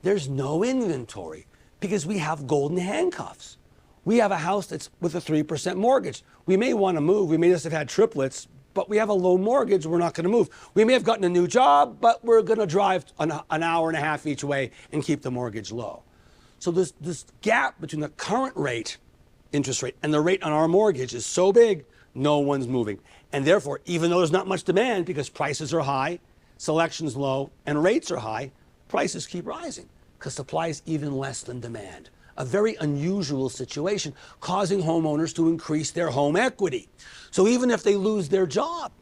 There's no inventory because we have golden handcuffs. We have a house that's with a 3% mortgage. We may want to move. We may just have had triplets, but we have a low mortgage. We're not going to move. We may have gotten a new job, but we're going to drive an hour and a half each way and keep the mortgage low. So this gap between the current rate, interest rate, and the rate on our mortgage is so big, no one's moving. And therefore, even though there's not much demand because prices are high, selection's low, and rates are high, prices keep rising because supply is even less than demand. A very unusual situation, causing homeowners to increase their home equity. So even if they lose their job,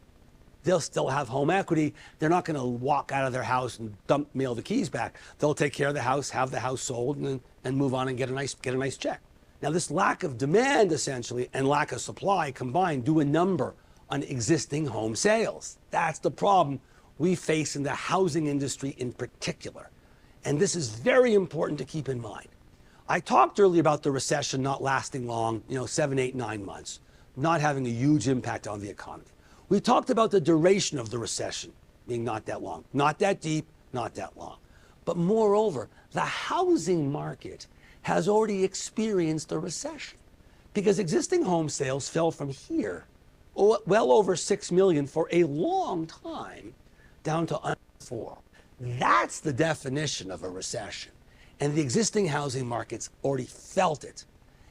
they'll still have home equity. They're not going to walk out of their house and mail the keys back. They'll take care of the house, have the house sold, and move on and get a nice check. Now, this lack of demand, essentially, and lack of supply combined do a number on existing home sales. That's the problem we face in the housing industry in particular. And this is very important to keep in mind. I talked earlier about the recession not lasting long, 7, 8, 9 months, not having a huge impact on the economy. We talked about the duration of the recession being not that long, not that deep, not that long. But moreover, the housing market has already experienced a recession because existing home sales fell from here, well over 6 million for a long time, down to under 4. That's the definition of a recession. And the existing housing markets already felt it.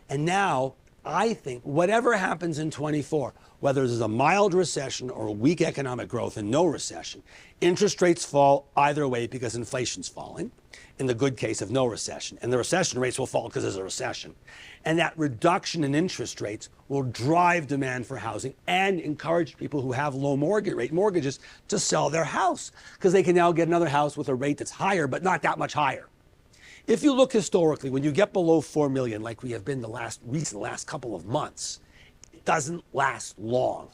And now, I think whatever happens in 24, whether there's a mild recession or a weak economic growth and no recession, interest rates fall either way because inflation's falling, in the good case of no recession. And the recession rates will fall because there's a recession. And that reduction in interest rates will drive demand for housing and encourage people who have low mortgages to sell their house because they can now get another house with a rate that's higher, but not that much higher. If you look historically, when you get below 4 million, like we have been the last couple of months, it doesn't last long.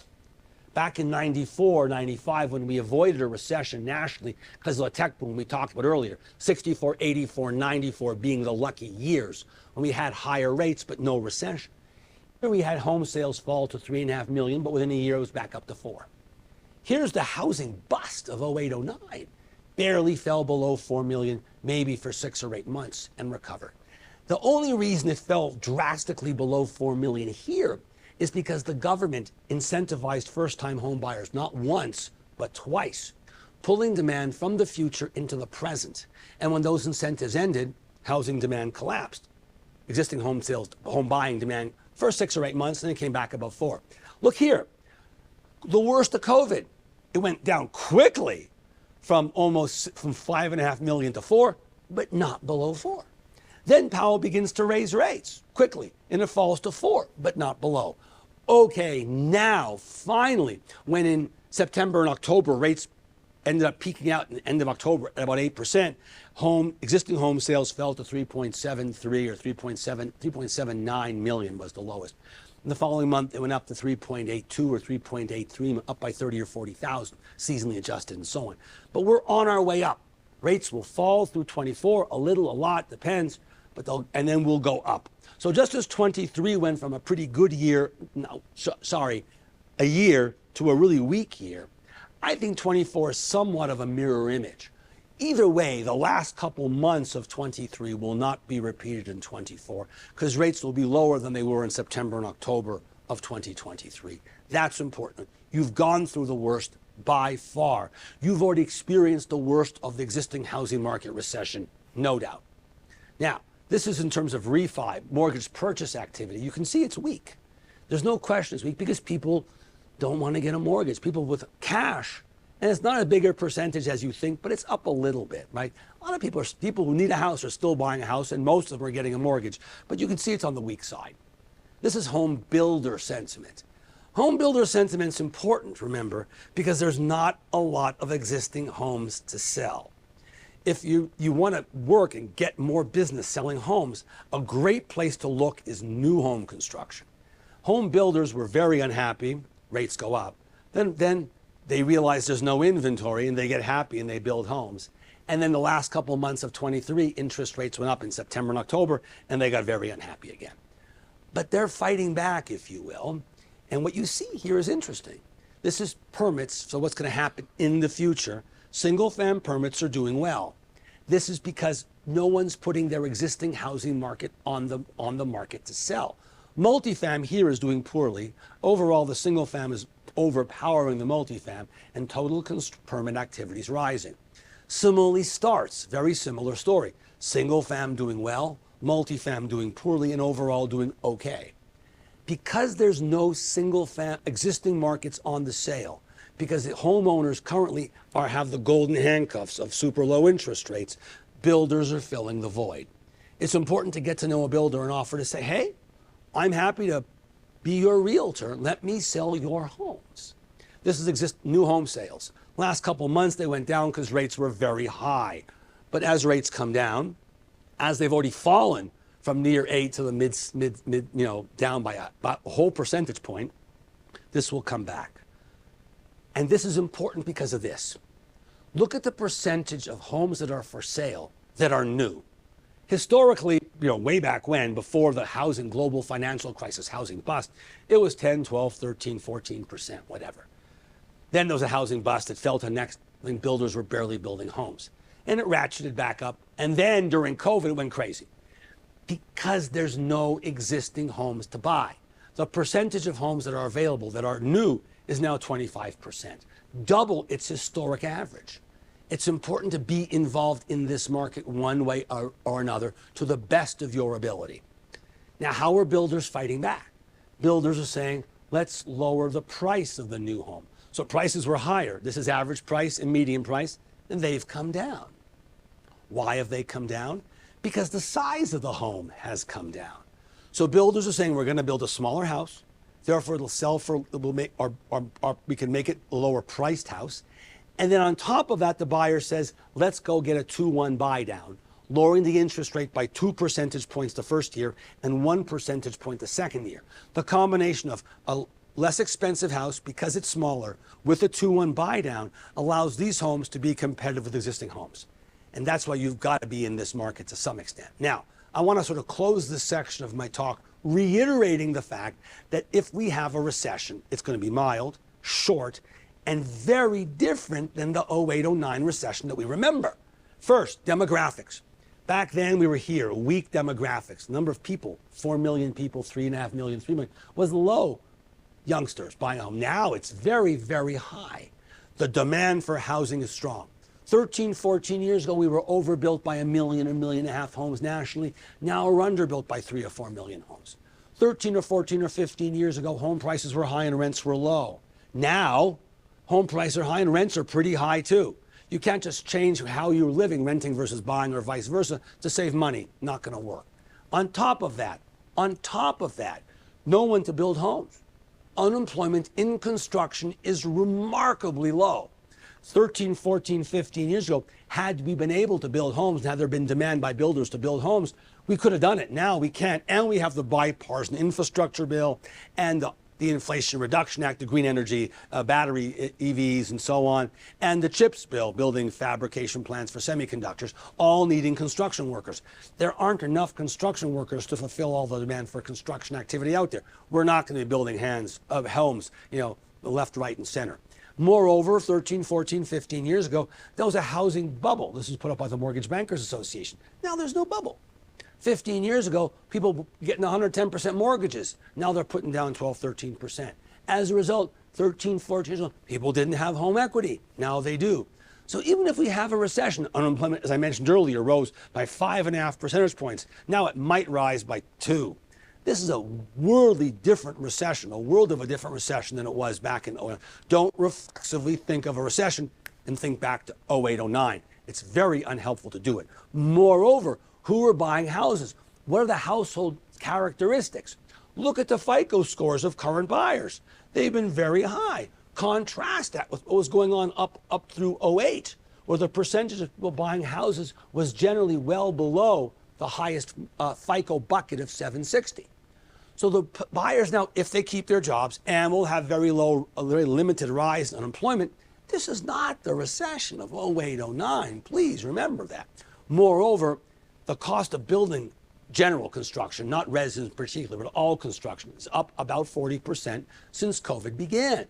Back in 94, 95, when we avoided a recession nationally because of the tech boom we talked about earlier, 64, 84, 94 being the lucky years when we had higher rates but no recession. Here we had home sales fall to 3.5 million, but within a year it was back up to 4. Here's the housing bust of 08, 09. Barely fell below 4 million, maybe for 6 or 8 months, and recovered. The only reason it fell drastically below 4 million here is because the government incentivized first-time home buyers not once, but twice, pulling demand from the future into the present. And when those incentives ended, housing demand collapsed. Existing home buying demand for 6 or 8 months, and then it came back above 4. Look here, the worst of COVID. It went down quickly from 5.5 million to 4, but not below 4. Then Powell begins to raise rates quickly, and it falls to 4, but not below. Okay, now, finally, when in September and October rates ended up peaking out in the end of October at about 8%, existing home sales fell to 3.73 or 3.79 million was the lowest. In the following month, it went up to 3.82 or 3.83, up by 30 or 40,000, seasonally adjusted and so on. But we're on our way up. Rates will fall through 24, a little, a lot, depends, and then we'll go up. So just as 23 went from a pretty good year, a year to a really weak year, I think 24 is somewhat of a mirror image. Either way, the last couple months of 23 will not be repeated in 24 because rates will be lower than they were in September and October of 2023. That's important. You've gone through the worst by far. You've already experienced the worst of the existing housing market recession, no doubt. Now, this is in terms of refi, mortgage purchase activity. You can see it's weak. There's no question it's weak because people don't want to get a mortgage. People with cash, and it's not a bigger percentage as you think, but it's up a little bit, right? A lot of people who need a house are still buying a house, and most of them are getting a mortgage. But you can see it's on the weak side. This is home builder sentiment. Home builder sentiment's important, remember, because there's not a lot of existing homes to sell. If you want to work and get more business selling homes, a great place to look is new home construction. Home builders were very unhappy. Rates go up. Then they realize there's no inventory and they get happy and they build homes. And then the last couple of months of 23, interest rates went up in September and October and they got very unhappy again. But they're fighting back, if you will. And what you see here is interesting. This is permits, so what's going to happen in the future. Single-fam permits are doing well. This is because no one's putting their existing housing market on the market to sell. Multifam here is doing poorly. Overall, the single-fam is overpowering the multifam, and total permit activity is rising. Similarly, starts, very similar story. Single-fam doing well, multifam doing poorly, and overall doing okay. Because there's no single-fam existing markets on the sale, because the homeowners currently have the golden handcuffs of super low interest rates, builders are filling the void. It's important to get to know a builder and offer to say, hey, I'm happy to be your realtor. Let me sell your homes. This is new home sales. Last couple months, they went down because rates were very high. But as rates come down, as they've already fallen from near 8 to the mid, down by about a whole percentage point, this will come back. And this is important because of this. Look at the percentage of homes that are for sale that are new. Historically, way back when, before the global financial crisis, housing bust, it was 10, 12, 13, 14%, whatever. Then there was a housing bust that fell to next when builders were barely building homes. And it ratcheted back up. And then during COVID, it went crazy because there's no existing homes to buy. The percentage of homes that are available that are new is now 25%, double its historic average. It's important to be involved in this market one way or another to the best of your ability. Now, how are builders fighting back? Builders are saying, let's lower the price of the new home. So prices were higher. This is average price and median price, and they've come down. Why have they come down? Because the size of the home has come down. So builders are saying we're going to build a smaller house, therefore it'll sell for, we can make it a lower priced house. And then on top of that, the buyer says, let's go get a 2-1 buy down, lowering the interest rate by 2 percentage points the first year and 1 percentage point the second year. The combination of a less expensive house because it's smaller with a 2-1 buy down allows these homes to be competitive with existing homes. And that's why you've got to be in this market to some extent. Now, I want to sort of close this section of my talk reiterating the fact that if we have a recession, it's going to be mild, short, and very different than the 08-09 recession that we remember. First, demographics. Back then we were here, weak demographics. The number of people, 4 million people, 3.5 million, 3 million, was low. Youngsters buying a home. Now it's very, very high. The demand for housing is strong. 13, 14 years ago, we were overbuilt by 1 million, 1.5 million homes nationally. Now we're underbuilt by 3 or 4 million homes. 13 or 14 or 15 years ago, home prices were high and rents were low. Now, home prices are high and rents are pretty high too. You can't just change how you're living, renting versus buying or vice versa, to save money. Not going to work. On top of that, no one to build homes. Unemployment in construction is remarkably low. 13, 14, 15 years ago, had we been able to build homes and had there been demand by builders to build homes, we could have done it. Now we can't. And we have the bipartisan infrastructure bill and the Inflation Reduction Act, the green energy, battery EVs and so on, and the CHIPS bill, building fabrication plants for semiconductors, all needing construction workers. There aren't enough construction workers to fulfill all the demand for construction activity out there. We're not going to be building homes, left, right, and center. Moreover, 13, 14, 15 years ago, there was a housing bubble. This was put up by the Mortgage Bankers Association. Now there's no bubble. 15 years ago, people were getting 110% mortgages. Now they're putting down 12, 13%. As a result, 13, 14 years ago, people didn't have home equity. Now they do. So even if we have a recession, unemployment, as I mentioned earlier, rose by 5.5 percentage points. Now it might rise by 2. This is a worldly different recession, a world of a different recession than it was back in 2009. Don't reflexively think of a recession and think back to 08-09. It's very unhelpful to do it. Moreover, who are buying houses? What are the household characteristics? Look at the FICO scores of current buyers. They've been very high. Contrast that with what was going on up through 08, where the percentage of people buying houses was generally well below the highest FICO bucket of 760. So the buyers now, if they keep their jobs and will have very limited rise in unemployment, this is not the recession of 08-09. Please remember that. Moreover, the cost of building general construction, not residence in particular, but all construction, is up about 40% since COVID began.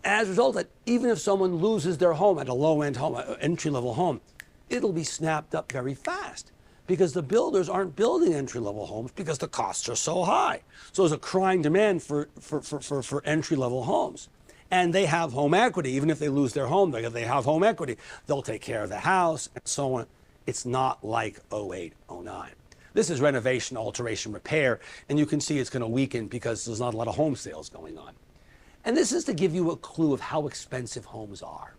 As a result, that even if someone loses their home at a low-end home, an entry-level home, it'll be snapped up very fast because the builders aren't building entry-level homes because the costs are so high. So there's a crying demand for entry-level homes. And they have home equity. Even if they lose their home, they have home equity. They'll take care of the house and so on. It's not like 08-09. This is renovation, alteration, repair, and you can see it's going to weaken because there's not a lot of home sales going on. And this is to give you a clue of how expensive homes are.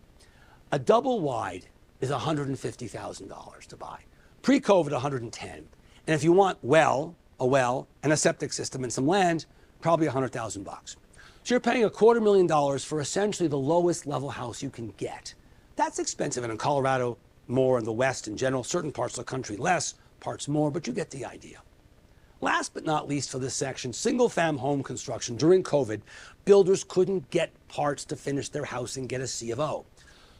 A double wide is $150,000 to buy. Pre-COVID, $110,000. And if you want a well and a septic system and some land, probably $100,000 bucks. So you're paying $250,000 for essentially the lowest level house you can get. That's expensive, and in Colorado, more, in the West in general, certain parts of the country less, parts more, but you get the idea. Last but not least for this section, single-family home construction. During COVID, builders couldn't get parts to finish their house and get a C of O.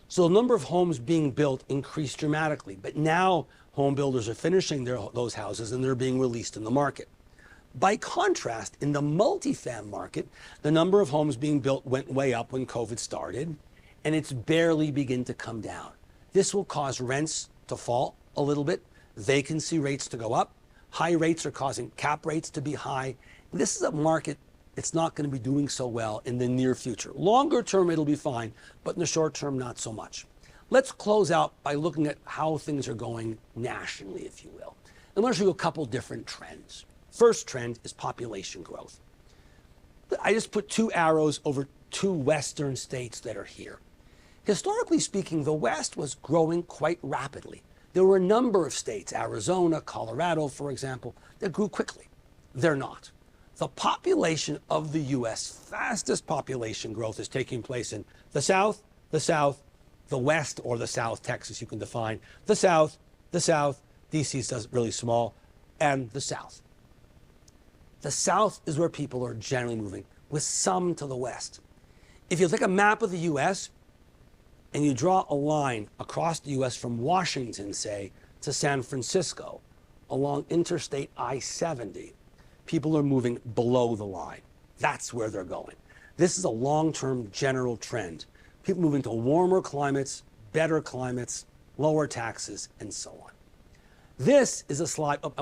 So the number of homes being built increased dramatically, but now home builders are finishing those houses and they're being released in the market. By contrast, in the multifam market, the number of homes being built went way up when COVID started, and it's barely begun to come down. This will cause rents to fall a little bit, vacancy rates to go up. High rates are causing cap rates to be high. This is a market that's not going to be doing so well in the near future. Longer term, it'll be fine, but in the short term, not so much. Let's close out by looking at how things are going nationally, if you will. And let's show you a couple different trends. First trend is population growth. I just put two arrows over two Western states that are here. Historically speaking, the West was growing quite rapidly. There were a number of states, Arizona, Colorado, for example, that grew quickly. They're not. The population of the U.S., fastest population growth is taking place in the South, the West, or the South, Texas, you can define, the South, D.C. is really small, and the South. The South is where people are generally moving, with some to the West. If you take a map of the U.S., and you draw a line across the U.S. from Washington, say, to San Francisco, along Interstate I-70, people are moving below the line. That's where they're going. This is a long-term general trend. People moving to warmer climates, better climates, lower taxes, and so on. This is a slide of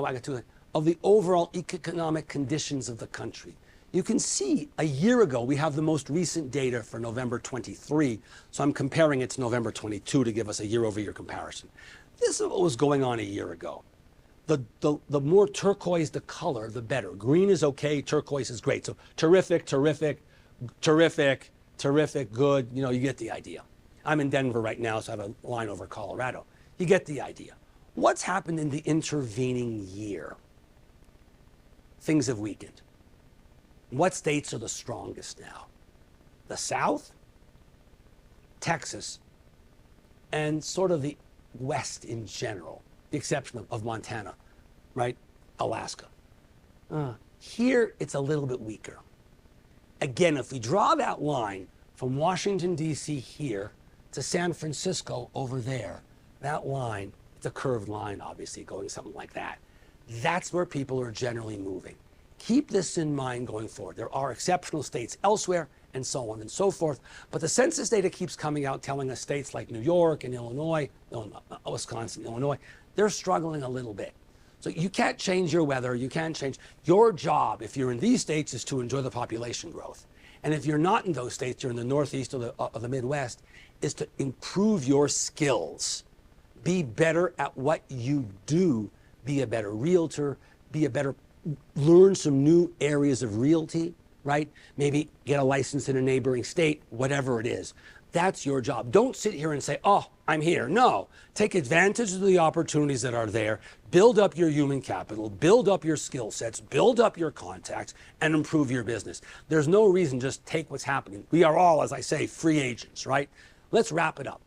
the overall economic conditions of the country. You can see a year ago, we have the most recent data for November 23, so I'm comparing it to November 22 to give us a year-over-year comparison. This is what was going on a year ago. The more turquoise the color, the better. Green is okay, turquoise is great. So terrific, good, you get the idea. I'm in Denver right now, so I have a line over Colorado. You get the idea. What's happened in the intervening year? Things have weakened. What states are the strongest now? The South, Texas, and sort of the West in general, the exception of Montana, right? Alaska. Here, it's a little bit weaker. Again, if we draw that line from Washington, D.C. here to San Francisco over there, that line, it's a curved line, obviously, going something like that. That's where people are generally moving. Keep this in mind going forward. There are exceptional states elsewhere and so on and so forth, but the census data keeps coming out telling us states like New York and Illinois, Wisconsin, Illinois, they're struggling a little bit. So you can't change your weather, you can't change. Your job, if you're in these states, is to enjoy the population growth. And if you're not in those states, you're in the Northeast or the Midwest, is to improve your skills. Be better at what you do. Be a better realtor, learn some new areas of realty, right? Maybe get a license in a neighboring state, whatever it is. That's your job. Don't sit here and say, oh, I'm here. No, take advantage of the opportunities that are there. Build up your human capital, build up your skill sets, build up your contacts, and improve your business. There's no reason just take what's happening. We are all, as I say, free agents, right? Let's wrap it up.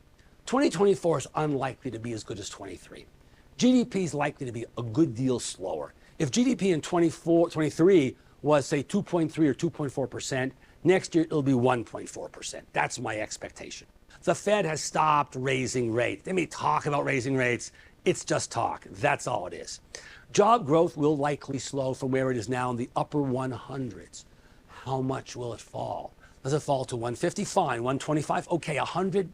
2024 is unlikely to be as good as 23. GDP is likely to be a good deal slower. If GDP in 23 was, say, 2.3 or 2.4%, next year it'll be 1.4%. That's my expectation. The Fed has stopped raising rates. They may talk about raising rates. It's just talk. That's all it is. Job growth will likely slow from where it is now in the upper 100s. How much will it fall? Does it fall to 150? Fine. 125? Okay. 100?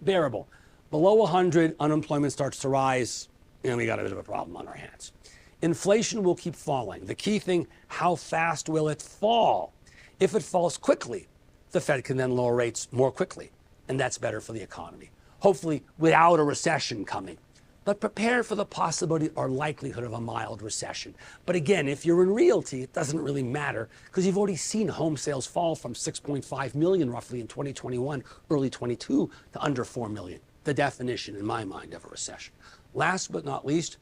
Bearable. Below 100, unemployment starts to rise, and we got a bit of a problem on our hands. Inflation will keep falling. The key thing, how fast will it fall? If it falls quickly, the Fed can then lower rates more quickly, and that's better for the economy. Hopefully without a recession coming. But prepare for the possibility or likelihood of a mild recession. But again, if you're in realty, it doesn't really matter because you've already seen home sales fall from 6.5 million roughly in 2021, early 22 to under 4 million. The definition in my mind of a recession. Last but not least,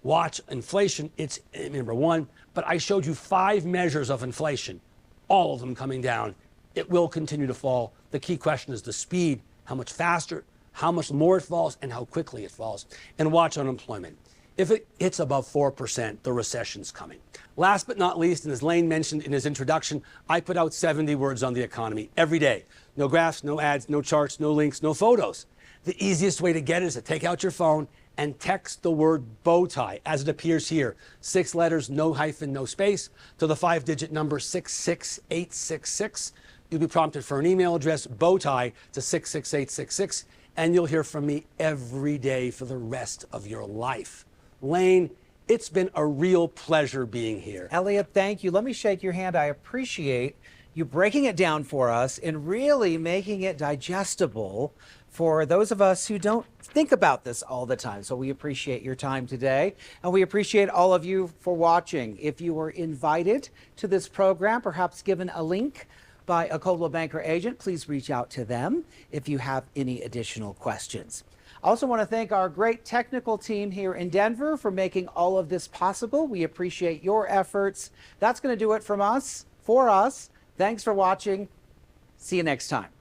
watch inflation. It's number one, but I showed you 5 measures of inflation. all of them coming down. It will continue to fall. The key question is the speed, how much faster, how much more it falls, and how quickly it falls. And watch unemployment. If it hits above 4%, the recession's coming. Last but not least, and as Lane mentioned in his introduction, I put out 70 words on the economy every day. No graphs, no ads, no charts, no links, no photos. The easiest way to get it is to take out your phone and text the word bow tie as it appears here. 6 letters, no hyphen, no space, to the 5-digit number 66866. You'll be prompted for an email address, bowtie, to 66866, and you'll hear from me every day for the rest of your life. Lane, it's been a real pleasure being here. Elliot, thank you. Let me shake your hand. I appreciate you breaking it down for us and really making it digestible for those of us who don't think about this all the time. So we appreciate your time today, and we appreciate all of you for watching. If you were invited to this program, perhaps given a link by a Coldwell Banker agent, please reach out to them if you have any additional questions. I also want to thank our great technical team here in Denver for making all of this possible. We appreciate your efforts. That's going to do it from us, for us. Thanks for watching. See you next time.